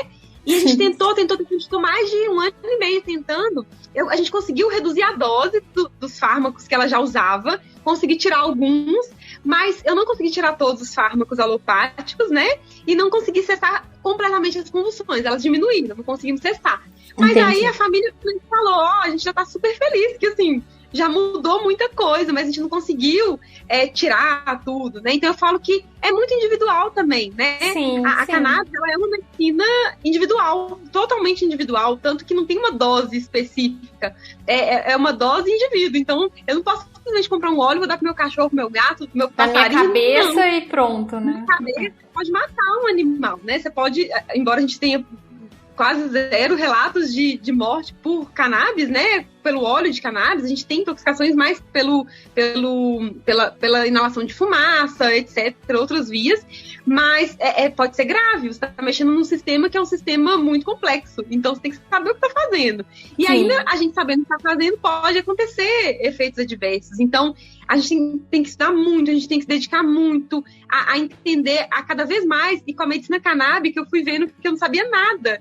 E a gente tentou, a gente ficou mais de 1 ano e meio tentando. A gente conseguiu reduzir a dose dos fármacos que ela já usava, consegui tirar alguns, mas eu não consegui tirar todos os fármacos alopáticos, né? E não consegui cessar completamente as convulsões, elas diminuíram, não conseguimos cessar. Mas Entendi. Aí a família falou, a gente já tá super feliz, que assim, já mudou muita coisa, mas a gente não conseguiu tirar tudo, né? Então eu falo que é muito individual também, né? A cannabis, ela é uma medicina individual, totalmente individual, tanto que não tem uma dose específica, é uma dose indivíduo. Então eu não posso simplesmente comprar um óleo, vou dar pro meu cachorro, pro meu gato, pro meu passarinho. Na minha cabeça não. E pronto, né? Na cabeça pode matar um animal, né? Você pode, embora a gente tenha quase 0 relatos de morte por cannabis, né? Pelo óleo de cannabis, a gente tem intoxicações mais pela inalação de fumaça, etc., outras vias, mas pode ser grave. Você está mexendo num sistema que é um sistema muito complexo, então você tem que saber o que está fazendo. E ainda a gente sabendo o que está fazendo, pode acontecer efeitos adversos. Então, a gente tem que estudar muito, a gente tem que se dedicar muito a entender a cada vez mais, e com a medicina canábica eu fui vendo que eu não sabia nada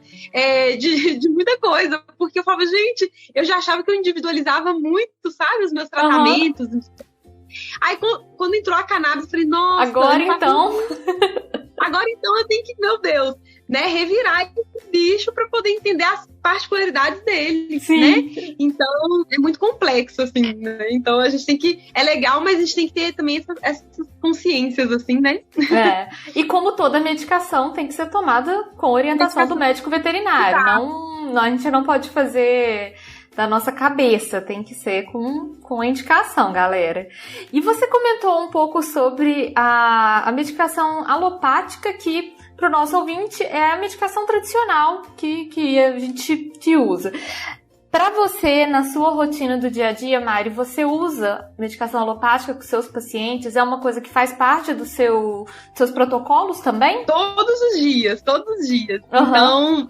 de muita coisa, porque eu falava, gente, eu já achava que eu individualizava muito, sabe, os meus tratamentos. Aí quando entrou a cannabis, eu falei, nossa... Agora então eu tenho que, meu Deus, né, revirar esse bicho para poder entender as particularidades dele, né? Então, é muito complexo, assim, né? Então, a gente tem que... É legal, mas a gente tem que ter também essas consciências, assim, né? E como toda medicação tem que ser tomada com orientação do médico veterinário. A gente não pode fazer da nossa cabeça, tem que ser com a indicação, galera. E você comentou um pouco sobre a medicação alopática, que para o nosso ouvinte é a medicação tradicional que a gente usa. Para você, na sua rotina do dia a dia, Mari, você usa medicação alopática com seus pacientes? É uma coisa que faz parte dos seus protocolos também? Todos os dias. Então,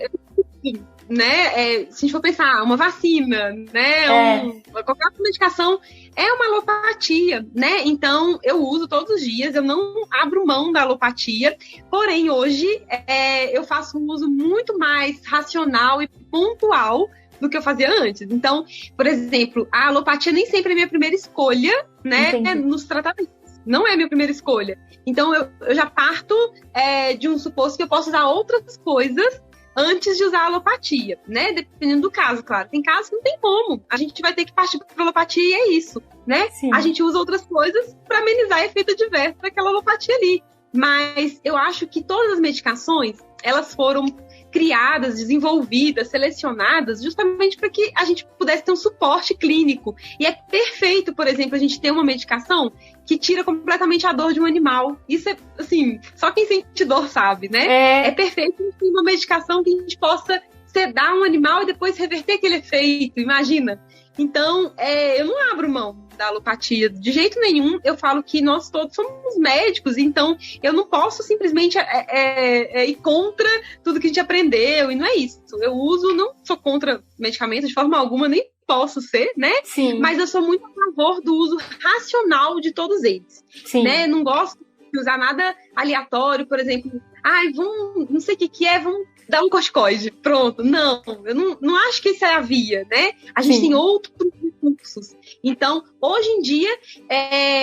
né, se a gente for pensar, uma vacina, né, qualquer medicação é uma alopatia, né, então eu uso todos os dias, eu não abro mão da alopatia, porém hoje eu faço um uso muito mais racional e pontual do que eu fazia antes. Então, por exemplo, a alopatia nem sempre é minha primeira escolha, né, nos tratamentos. Não é minha primeira escolha. Então, eu já parto de um suposto que eu posso usar outras coisas antes de usar a alopatia, né? Dependendo do caso, claro. Tem casos que não tem como. A gente vai ter que partir para a alopatia e é isso, né? Sim. A gente usa outras coisas para amenizar o efeito adverso daquela alopatia ali. Mas eu acho que todas as medicações, elas foram criadas, desenvolvidas, selecionadas, justamente para que a gente pudesse ter um suporte clínico. E é perfeito, por exemplo, a gente ter uma medicação que tira completamente a dor de um animal. Isso é, assim, só quem sente dor sabe, né? É perfeito a gente ter uma medicação que a gente possa sedar um animal e depois reverter aquele efeito, imagina. Então, eu não abro mão da alopatia de jeito nenhum. Eu falo que nós todos somos médicos, então eu não posso simplesmente ir contra tudo que a gente aprendeu, e não é isso. Eu não sou contra medicamentos de forma alguma, nem posso ser, né? Sim. Mas eu sou muito a favor do uso racional de todos eles. Sim. Né? Não gosto de usar nada aleatório, por exemplo, não sei o que é, vamos dar um corticoide, pronto. Não, eu não acho que isso é a via, né? A gente tem outros recursos. Então, hoje em dia,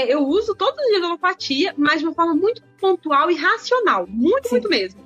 eu uso todos os dias a alopatia, mas de uma forma muito pontual e racional, muito mesmo.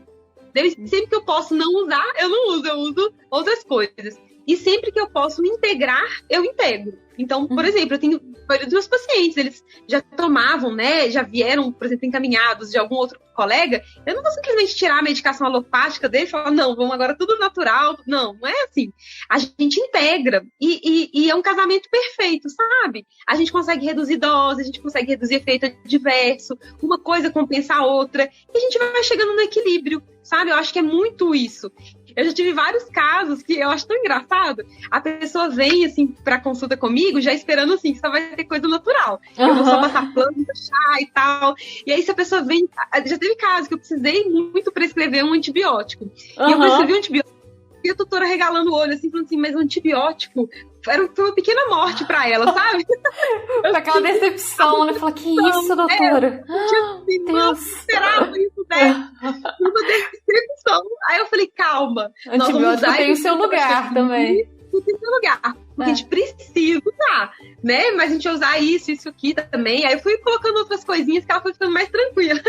Sempre que eu posso não usar, eu não uso, eu uso outras coisas. E sempre que eu posso integrar, eu integro. Então, por exemplo, eu tenho vários dos meus pacientes, eles já tomavam, né, já vieram, por exemplo, encaminhados de algum outro colega. Eu não vou simplesmente tirar a medicação alopática dele e falar, não, vamos agora tudo natural. Não é assim. A gente integra e é um casamento perfeito, sabe? A gente consegue reduzir dose, a gente consegue reduzir efeito adverso, uma coisa compensa a outra, e a gente vai chegando no equilíbrio, sabe? Eu acho que é muito isso. Eu já tive vários casos que eu acho tão engraçado. A pessoa vem, assim, pra consulta comigo, já esperando, assim, que só vai ter coisa natural. Eu vou só passar planta, chá e tal. E aí, se a pessoa vem... Já teve casos que eu precisei muito prescrever um antibiótico. E eu prescrevi um antibiótico e a doutora regalando o olho, assim, falando assim, mas o antibiótico foi uma pequena morte pra ela, sabe? Com aquela decepção, né? Fala, que isso, doutora? Eu não esperava isso dela. Uma decepção. Aí eu falei, calma. Antibiótico tem o seu lugar também. Tem o seu lugar. Porque a gente precisa usar, né? Mas a gente vai usar isso aqui também. Aí eu fui colocando outras coisinhas que ela foi ficando mais tranquila.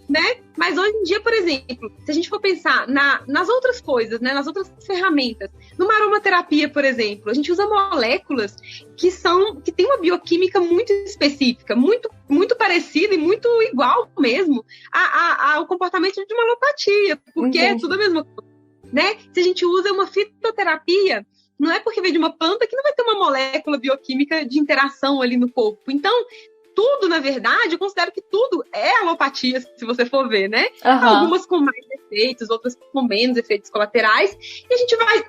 Né? Mas hoje em dia, por exemplo, se a gente for pensar nas outras coisas, né, nas outras ferramentas, numa aromaterapia, por exemplo, a gente usa moléculas que tem uma bioquímica muito específica, muito, muito parecida e muito igual mesmo ao comportamento de uma alopatia, porque é tudo a mesma coisa, né? Se a gente usa uma fitoterapia, não é porque vem de uma planta que não vai ter uma molécula bioquímica de interação ali no corpo. Então, tudo, na verdade, eu considero que tudo é alopatia, se você for ver, né? Algumas com mais efeitos, outras com menos efeitos colaterais, e a gente vai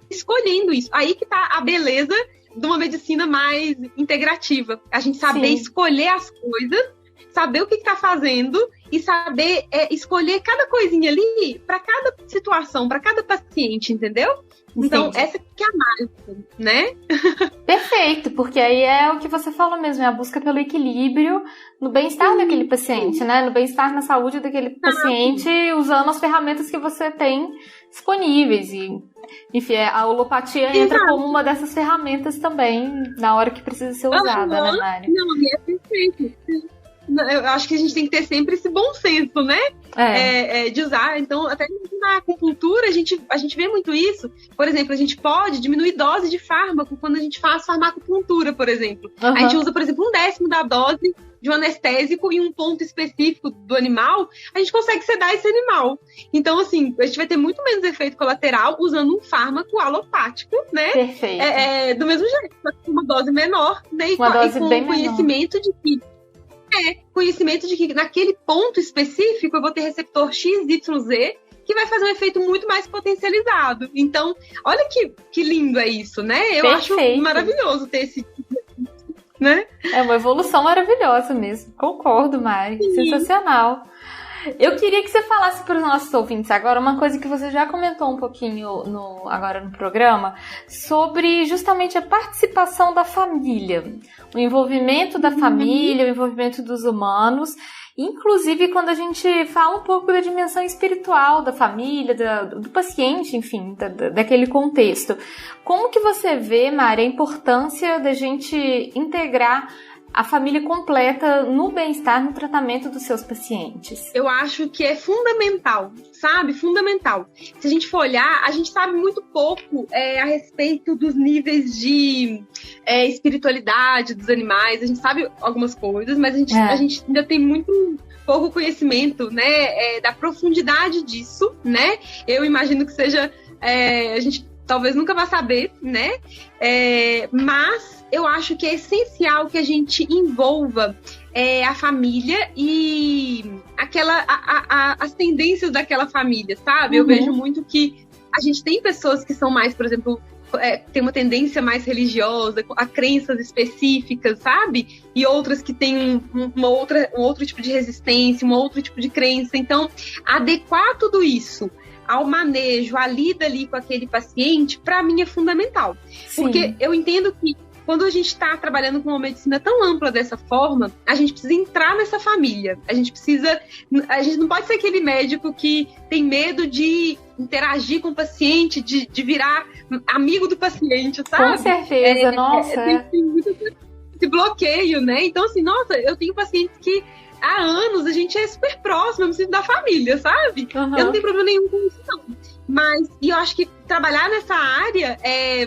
escolhendo isso. Aí que tá a beleza de uma medicina mais integrativa. A gente saber escolher as coisas, saber o que tá fazendo e saber escolher cada coisinha ali para cada situação, para cada paciente, entendeu? Então, essa que é a mágica, né? Perfeito, porque aí é o que você falou mesmo, é a busca pelo equilíbrio no bem-estar daquele paciente, né? No bem-estar, na saúde daquele paciente, usando as ferramentas que você tem disponíveis. E, enfim, a holopatia entra como uma dessas ferramentas também, na hora que precisa ser usada, né, Mari? Não, é perfeito. Eu acho que a gente tem que ter sempre esse bom senso, né? De usar. Então, até na acupuntura, a gente vê muito isso. Por exemplo, a gente pode diminuir dose de fármaco quando a gente faz farmacopuntura, por exemplo. A gente usa, por exemplo, 1/10 da dose de um anestésico em um ponto específico do animal, a gente consegue sedar esse animal. Então, assim, a gente vai ter muito menos efeito colateral usando um fármaco alopático, né? Perfeito. Do mesmo jeito, com uma dose menor, né? Uma dose com bem conhecimento menor. Conhecimento de que naquele ponto específico eu vou ter receptor XYZ que vai fazer um efeito muito mais potencializado. Então, olha que lindo é isso, né? Eu acho maravilhoso ter esse... né? É uma evolução maravilhosa mesmo. Concordo, Mari. Sensacional. Eu queria que você falasse para os nossos ouvintes agora uma coisa que você já comentou um pouquinho agora no programa, sobre justamente a participação da família, o envolvimento da família, o envolvimento dos humanos, inclusive quando a gente fala um pouco da dimensão espiritual da família, do paciente, enfim, daquele contexto. Como que você vê, Mari, a importância da gente integrar a família completa no bem-estar, no tratamento dos seus pacientes? Eu acho que é fundamental, sabe? Fundamental. Se a gente for olhar, a gente sabe muito pouco a respeito dos níveis de espiritualidade dos animais. A gente sabe algumas coisas, mas a gente ainda tem muito pouco conhecimento, né, da profundidade disso, né? Eu imagino que seja... a gente talvez nunca vá saber, né? Mas eu acho que é essencial que a gente envolva a família e as tendências daquela família, sabe? Eu vejo muito que a gente tem pessoas que são mais, por exemplo, tem uma tendência mais religiosa, a crenças específicas, sabe? E outras que têm um outro tipo de resistência, um outro tipo de crença. Então, adequar tudo isso ao manejo, à lida ali com aquele paciente, para mim é fundamental. Sim. Porque eu entendo que quando a gente está trabalhando com uma medicina tão ampla dessa forma, a gente precisa entrar nessa família. A gente não pode ser aquele médico que tem medo de interagir com o paciente, de virar amigo do paciente, sabe? Com certeza, nossa. Tem muito esse bloqueio, né? Então, assim, nossa, eu tenho pacientes que há anos a gente é super próximo, eu me sinto da família, sabe? Eu não tenho problema nenhum com isso, não. Mas, e eu acho que trabalhar nessa área,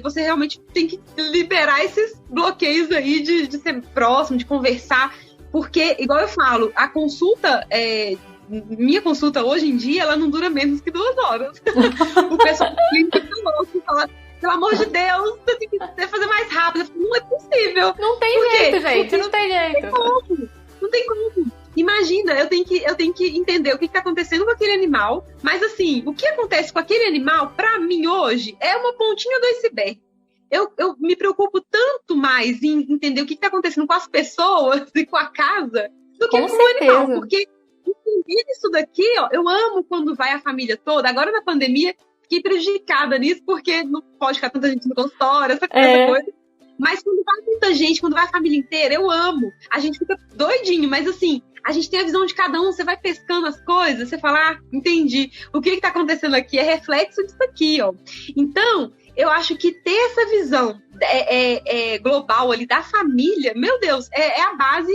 você realmente tem que liberar esses bloqueios aí de ser próximo, de conversar, porque, igual eu falo, a consulta, minha consulta hoje em dia, ela não dura menos que 2 horas. O pessoal fica louco, fala, pelo amor de Deus, você tem que fazer mais rápido. Eu falo, não é possível. Não tem jeito, gente, não tem jeito. Não tem como. Imagina, eu tenho que entender o que está acontecendo com aquele animal, mas assim, o que acontece com aquele animal, para mim hoje, é uma pontinha do iceberg. Eu me preocupo tanto mais em entender o que está acontecendo com as pessoas e com a casa do que com o animal, porque entender isso daqui, ó, eu amo quando vai a família toda. Agora na pandemia, fiquei prejudicada nisso, porque não pode ficar tanta gente no consultório, essa coisa. Mas quando vai muita gente, quando vai a família inteira, eu amo. A gente fica doidinho, mas assim, a gente tem a visão de cada um, você vai pescando as coisas, você fala, entendi. O que tá acontecendo aqui é reflexo disso aqui, ó. Então, eu acho que ter essa visão global ali da família, meu Deus, é a base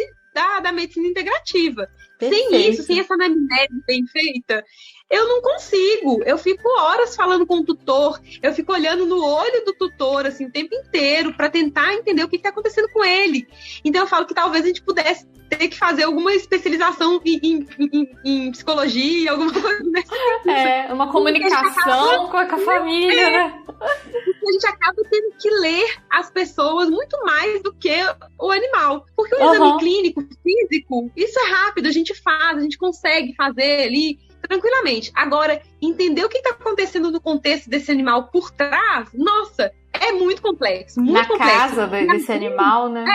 da medicina integrativa. Perfeito. Sem isso, sem essa anamnese bem feita, eu não consigo. Eu fico horas falando com o tutor, eu fico olhando no olho do tutor assim, o tempo inteiro para tentar entender o que está acontecendo com ele. Então eu falo que talvez a gente pudesse ter que fazer alguma especialização em psicologia, alguma coisa nesse sentido. Uma comunicação com a família, né? Porque a gente acaba tendo que ler as pessoas muito mais do que o animal. Porque o exame clínico, físico, isso é rápido, a gente consegue fazer ali tranquilamente. Agora, entender o que está acontecendo no contexto desse animal por trás, nossa, é muito complexo. Muito complexo. Casa desse animal, né?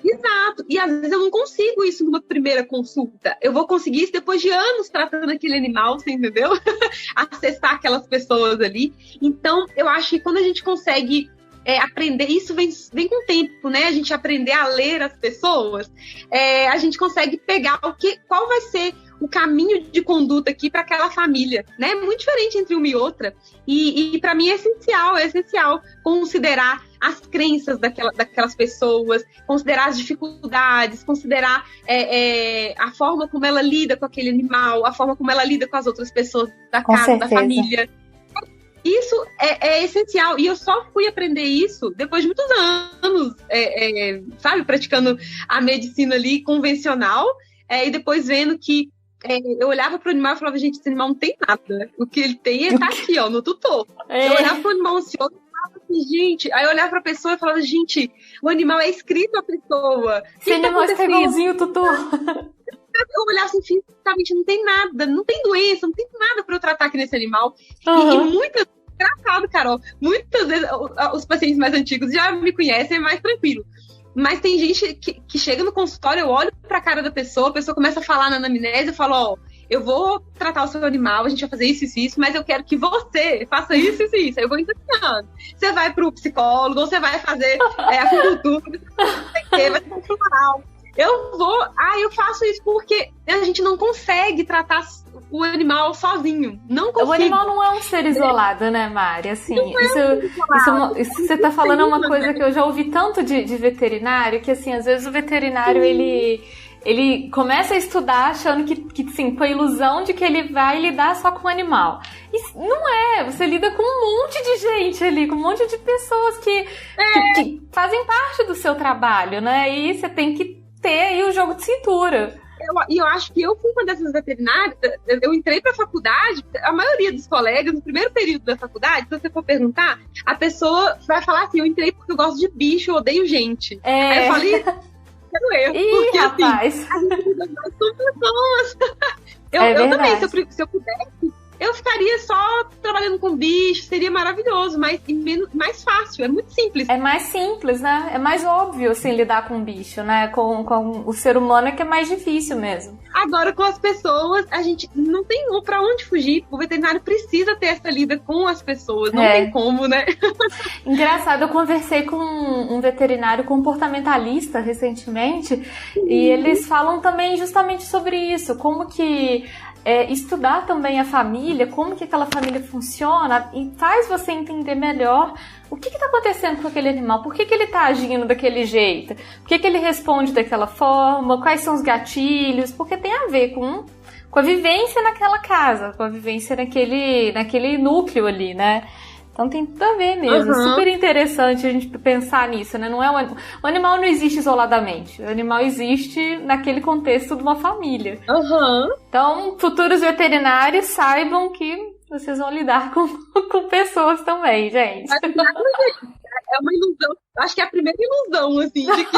Exato. E às vezes eu não consigo isso numa primeira consulta. Eu vou conseguir isso depois de anos tratando aquele animal, você entendeu? Acessar aquelas pessoas ali. Então, eu acho que quando a gente consegue aprender, isso vem com o tempo, né? A gente aprender a ler as pessoas, a gente consegue pegar qual vai ser o caminho de conduta aqui para aquela família, né? Muito diferente entre uma e outra. E para mim é essencial considerar as crenças daquelas pessoas, considerar as dificuldades, considerar a forma como ela lida com aquele animal, a forma como ela lida com as outras pessoas da casa, da família. Isso é essencial. E eu só fui aprender isso depois de muitos anos, sabe? Praticando a medicina ali convencional, e depois vendo que eu olhava pro animal e falava, gente, esse animal não tem nada. O que ele tem tá aqui, ó, no tutor. Eu olhava pro animal ansioso e falava assim, gente... Aí eu olhava pra pessoa e falava, gente, o animal é escrito à pessoa. Esse animal é igualzinho o tutor. Eu olhava assim, fisicamente, não tem nada, não tem doença, não tem nada pra eu tratar aqui nesse animal. E muitas... Engraçado, Carol. Muitas vezes os pacientes mais antigos já me conhecem, é mais tranquilo. Mas tem gente que chega no consultório, eu olho pra cara da pessoa, a pessoa começa a falar na anamnese, eu falo, ó, eu vou tratar o seu animal, a gente vai fazer isso, mas eu quero que você faça isso. Aí eu vou ensinando. Você vai pro psicólogo, você vai fazer acupuntura, vai ser floral. Eu faço isso porque a gente não consegue tratar o animal sozinho. Não consigo. O animal não é um ser isolado, né, Mari? Assim, isso que você tá falando é uma coisa que eu já ouvi tanto de veterinário, que assim, às vezes o veterinário, ele começa a estudar achando que sim, com a ilusão de que ele vai lidar só com o animal. E não é, você lida com um monte de gente ali, com um monte de pessoas que fazem parte do seu trabalho, né? E você tem que ter aí o jogo de cintura. Eu acho que eu fui uma dessas veterinárias, eu entrei pra faculdade, a maioria dos colegas, no primeiro período da faculdade, se você for perguntar, a pessoa vai falar assim, eu entrei porque eu gosto de bicho, eu odeio gente. Aí eu falei, quero eu. Ih, rapaz! Assim, a gente lida mais com pessoas. Eu também, se eu pudesse, eu ficaria só trabalhando com bicho, seria maravilhoso, mas mais fácil, é muito simples. É mais simples, né? É mais óbvio, assim, lidar com bicho, né? Com o ser humano é que é mais difícil mesmo. Agora, com as pessoas, a gente não tem pra onde fugir. O veterinário precisa ter essa lida com as pessoas, não tem como, né? Engraçado, eu conversei com um veterinário comportamentalista recentemente, e eles falam também justamente sobre isso, como que estudar também a família, como que aquela família funciona, e faz você entender melhor o que está acontecendo com aquele animal, por que ele está agindo daquele jeito, por que ele responde daquela forma, quais são os gatilhos, porque tem a ver com a vivência naquela casa, com a vivência naquele núcleo ali, né? Então tem tudo a ver mesmo. Super interessante a gente pensar nisso, né? Não é o animal não existe isoladamente. O animal existe naquele contexto de uma família. Então, futuros veterinários, saibam que vocês vão lidar com pessoas também, gente. É uma ilusão. Acho que é a primeira ilusão, assim, de que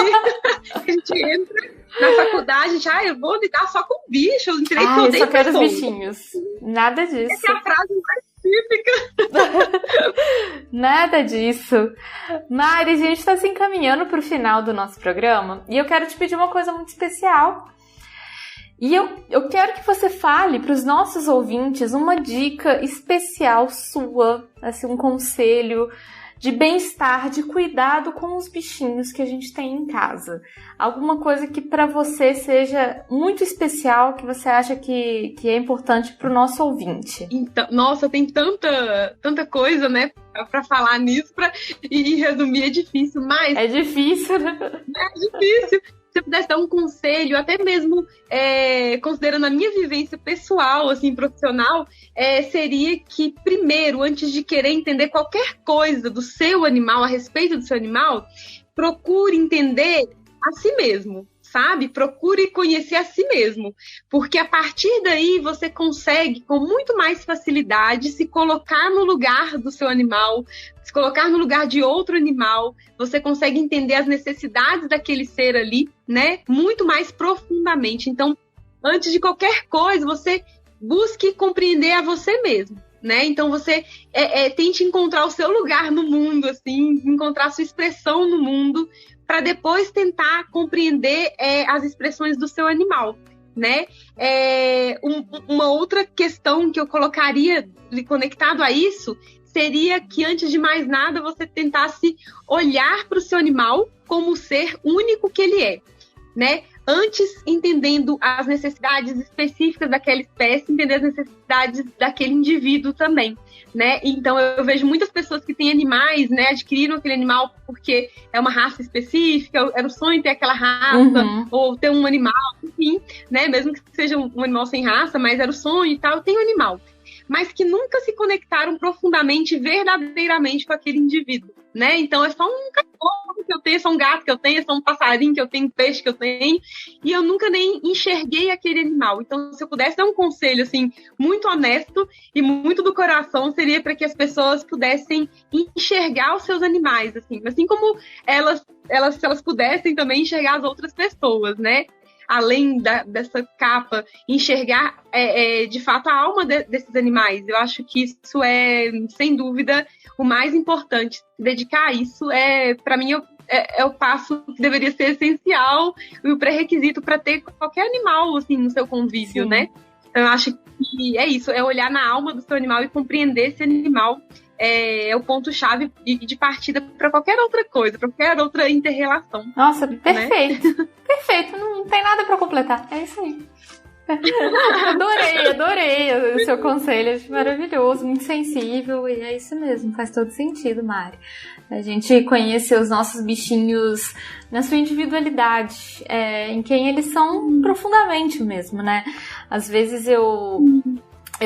a gente entra na faculdade, eu vou lidar só com bichos, eu só quero os bichinhos. Nada disso. Essa é a frase mais Nada disso. Mari, a gente está se encaminhando para o final do nosso programa e eu quero te pedir uma coisa muito especial. E eu quero que você fale para os nossos ouvintes uma dica especial sua, assim, um conselho de bem-estar, de cuidado com os bichinhos que a gente tem em casa. Alguma coisa que para você seja muito especial, que você acha que é importante para o nosso ouvinte. Então, nossa, tem tanta coisa, né, para falar nisso, e resumir é difícil, mas... É difícil, né? É difícil. Se eu pudesse dar um conselho, até mesmo considerando a minha vivência pessoal, assim, profissional, seria que, primeiro, antes de querer entender qualquer coisa do seu animal, a respeito do seu animal, procure entender a si mesmo, sabe? Procure conhecer a si mesmo, porque a partir daí você consegue, com muito mais facilidade, se colocar no lugar do seu animal, se colocar no lugar de outro animal, você consegue entender as necessidades daquele ser ali, né? Muito mais profundamente. Então, antes de qualquer coisa, você busque compreender a você mesmo, né? Então, você tente encontrar o seu lugar no mundo, assim, encontrar a sua expressão no mundo, para depois tentar compreender as expressões do seu animal, né? Uma outra questão que eu colocaria conectado a isso seria que, antes de mais nada, você tentasse olhar para o seu animal como o ser único que ele é, né? Antes, entendendo as necessidades específicas daquela espécie, entender as necessidades daquele indivíduo também, né? Então, eu vejo muitas pessoas que têm animais, né? Adquiriram aquele animal porque é uma raça específica, era o sonho ter aquela raça, ou ter um animal, enfim, né? Mesmo que seja um animal sem raça, mas era o sonho e tal, tem um animal. Mas que nunca se conectaram profundamente, verdadeiramente com aquele indivíduo, né? Então, é só um cachorro que eu tenho, é só um gato que eu tenho, é só um passarinho que eu tenho, um peixe que eu tenho, e eu nunca nem enxerguei aquele animal. Então, se eu pudesse dar um conselho, assim, muito honesto e muito do coração, seria para que as pessoas pudessem enxergar os seus animais, assim como se elas pudessem também enxergar as outras pessoas, né? Além dessa capa, enxergar de fato a alma desses animais. Eu acho que isso é, sem dúvida, o mais importante. Se dedicar a isso, para mim, é o passo que deveria ser essencial e o pré-requisito para ter qualquer animal assim, no seu convívio, né? Então, eu acho que é isso, é olhar na alma do seu animal e compreender esse animal. É o ponto-chave de partida para qualquer outra coisa, para qualquer outra inter-relação. Nossa, perfeito. Né? Perfeito, não tem nada para completar. É isso aí. Adorei o seu conselho, acho maravilhoso, muito sensível, e é isso mesmo, faz todo sentido, Mari. A gente conhecer os nossos bichinhos na sua individualidade, em quem eles são profundamente mesmo, né? Às vezes eu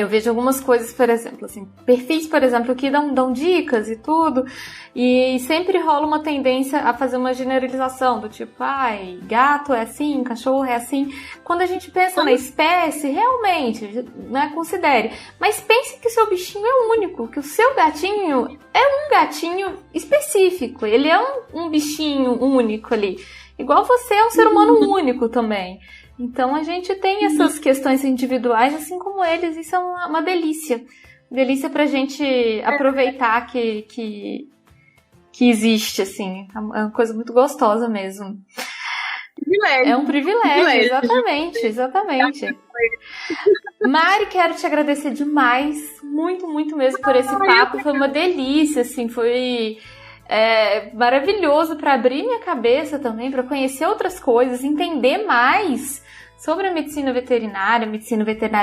vejo algumas coisas, por exemplo, assim, perfis, por exemplo, que dão dicas e tudo, e sempre rola uma tendência a fazer uma generalização, do tipo, gato é assim, cachorro é assim. Quando a gente pensa na espécie, realmente, né, considere. Mas pense que o seu bichinho é único, que o seu gatinho é um gatinho específico, ele é um bichinho único ali. igual você é um ser humano único também. Então a gente tem essas questões individuais, assim como eles, isso é uma delícia. Delícia pra gente aproveitar que existe, assim. É uma coisa muito gostosa mesmo. Privilégio. É um privilégio, exatamente. Mari, quero te agradecer demais, muito, muito mesmo por esse papo. Foi uma delícia, assim, foi maravilhoso para abrir minha cabeça também, para conhecer outras coisas, entender mais sobre a medicina veterinária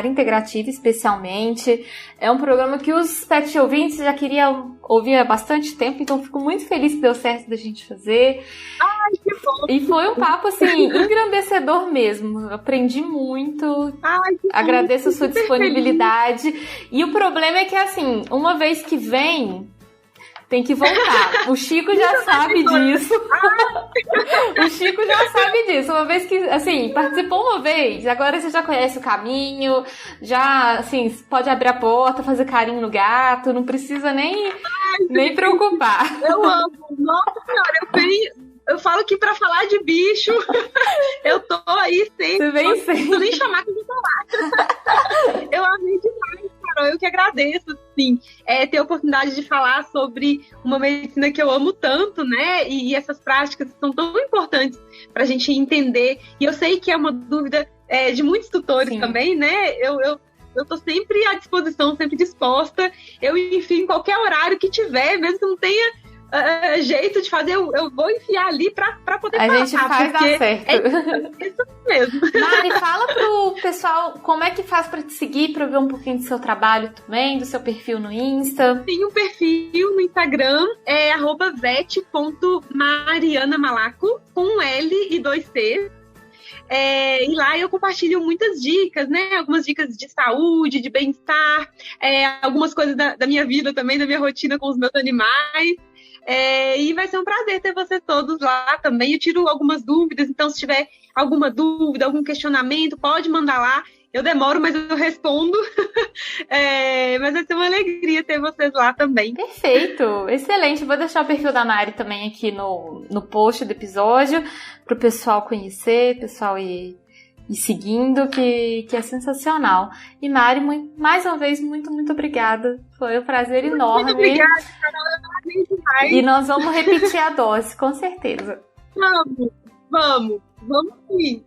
integrativa especialmente. É um programa que os pet ouvintes já queriam ouvir há bastante tempo, então fico muito feliz que deu certo da gente fazer. Ai, que bom! E foi um papo, assim, engrandecedor mesmo. Eu aprendi muito. Ai, que agradeço a sua disponibilidade. Feliz. E o problema é que, assim, uma vez que vem, tem que voltar. O Chico já sabe disso. O Chico já sabe disso. Uma vez que, assim, participou uma vez, agora você já conhece o caminho, já, assim, pode abrir a porta, fazer carinho no gato, não precisa nem preocupar. Eu amo. Nossa Senhora, eu falo que pra falar de bicho, eu tô aí sempre. Você vem sempre. Não preciso nem chamar que eu vou falar. Eu amei demais, Carol. Eu que agradeço, assim, ter a oportunidade de falar sobre uma medicina que eu amo tanto, né? E essas práticas são tão importantes pra gente entender. E eu sei que é uma dúvida de muitos tutores também, né? Eu tô sempre à disposição, sempre disposta. Eu enfio em qualquer horário que tiver, mesmo que não tenha jeito de fazer, eu vou enfiar ali pra poder falar. A gente faz dar certo. É isso mesmo. Mari, fala pro pessoal como é que faz pra te seguir, pra ver um pouquinho do seu trabalho também, do seu perfil no Insta. Tem um perfil no Instagram, @vet.marianamalaco, com L e 2 T. E lá eu compartilho muitas dicas, né? Algumas dicas de saúde, de bem-estar, algumas coisas da minha vida também, da minha rotina com os meus animais. E vai ser um prazer ter vocês todos lá também. Eu tiro algumas dúvidas, então se tiver alguma dúvida, algum questionamento, pode mandar lá. Eu demoro, mas eu respondo. Mas vai ser uma alegria ter vocês lá também. Perfeito, excelente. Vou deixar o perfil da Mari também aqui no post do episódio, para o pessoal conhecer, pessoal ir seguindo, que é sensacional. E Mari, mais uma vez, muito, muito obrigada. Foi um prazer enorme. Muito obrigada, Carol. E nós vamos repetir a dose, com certeza. Vamos sim.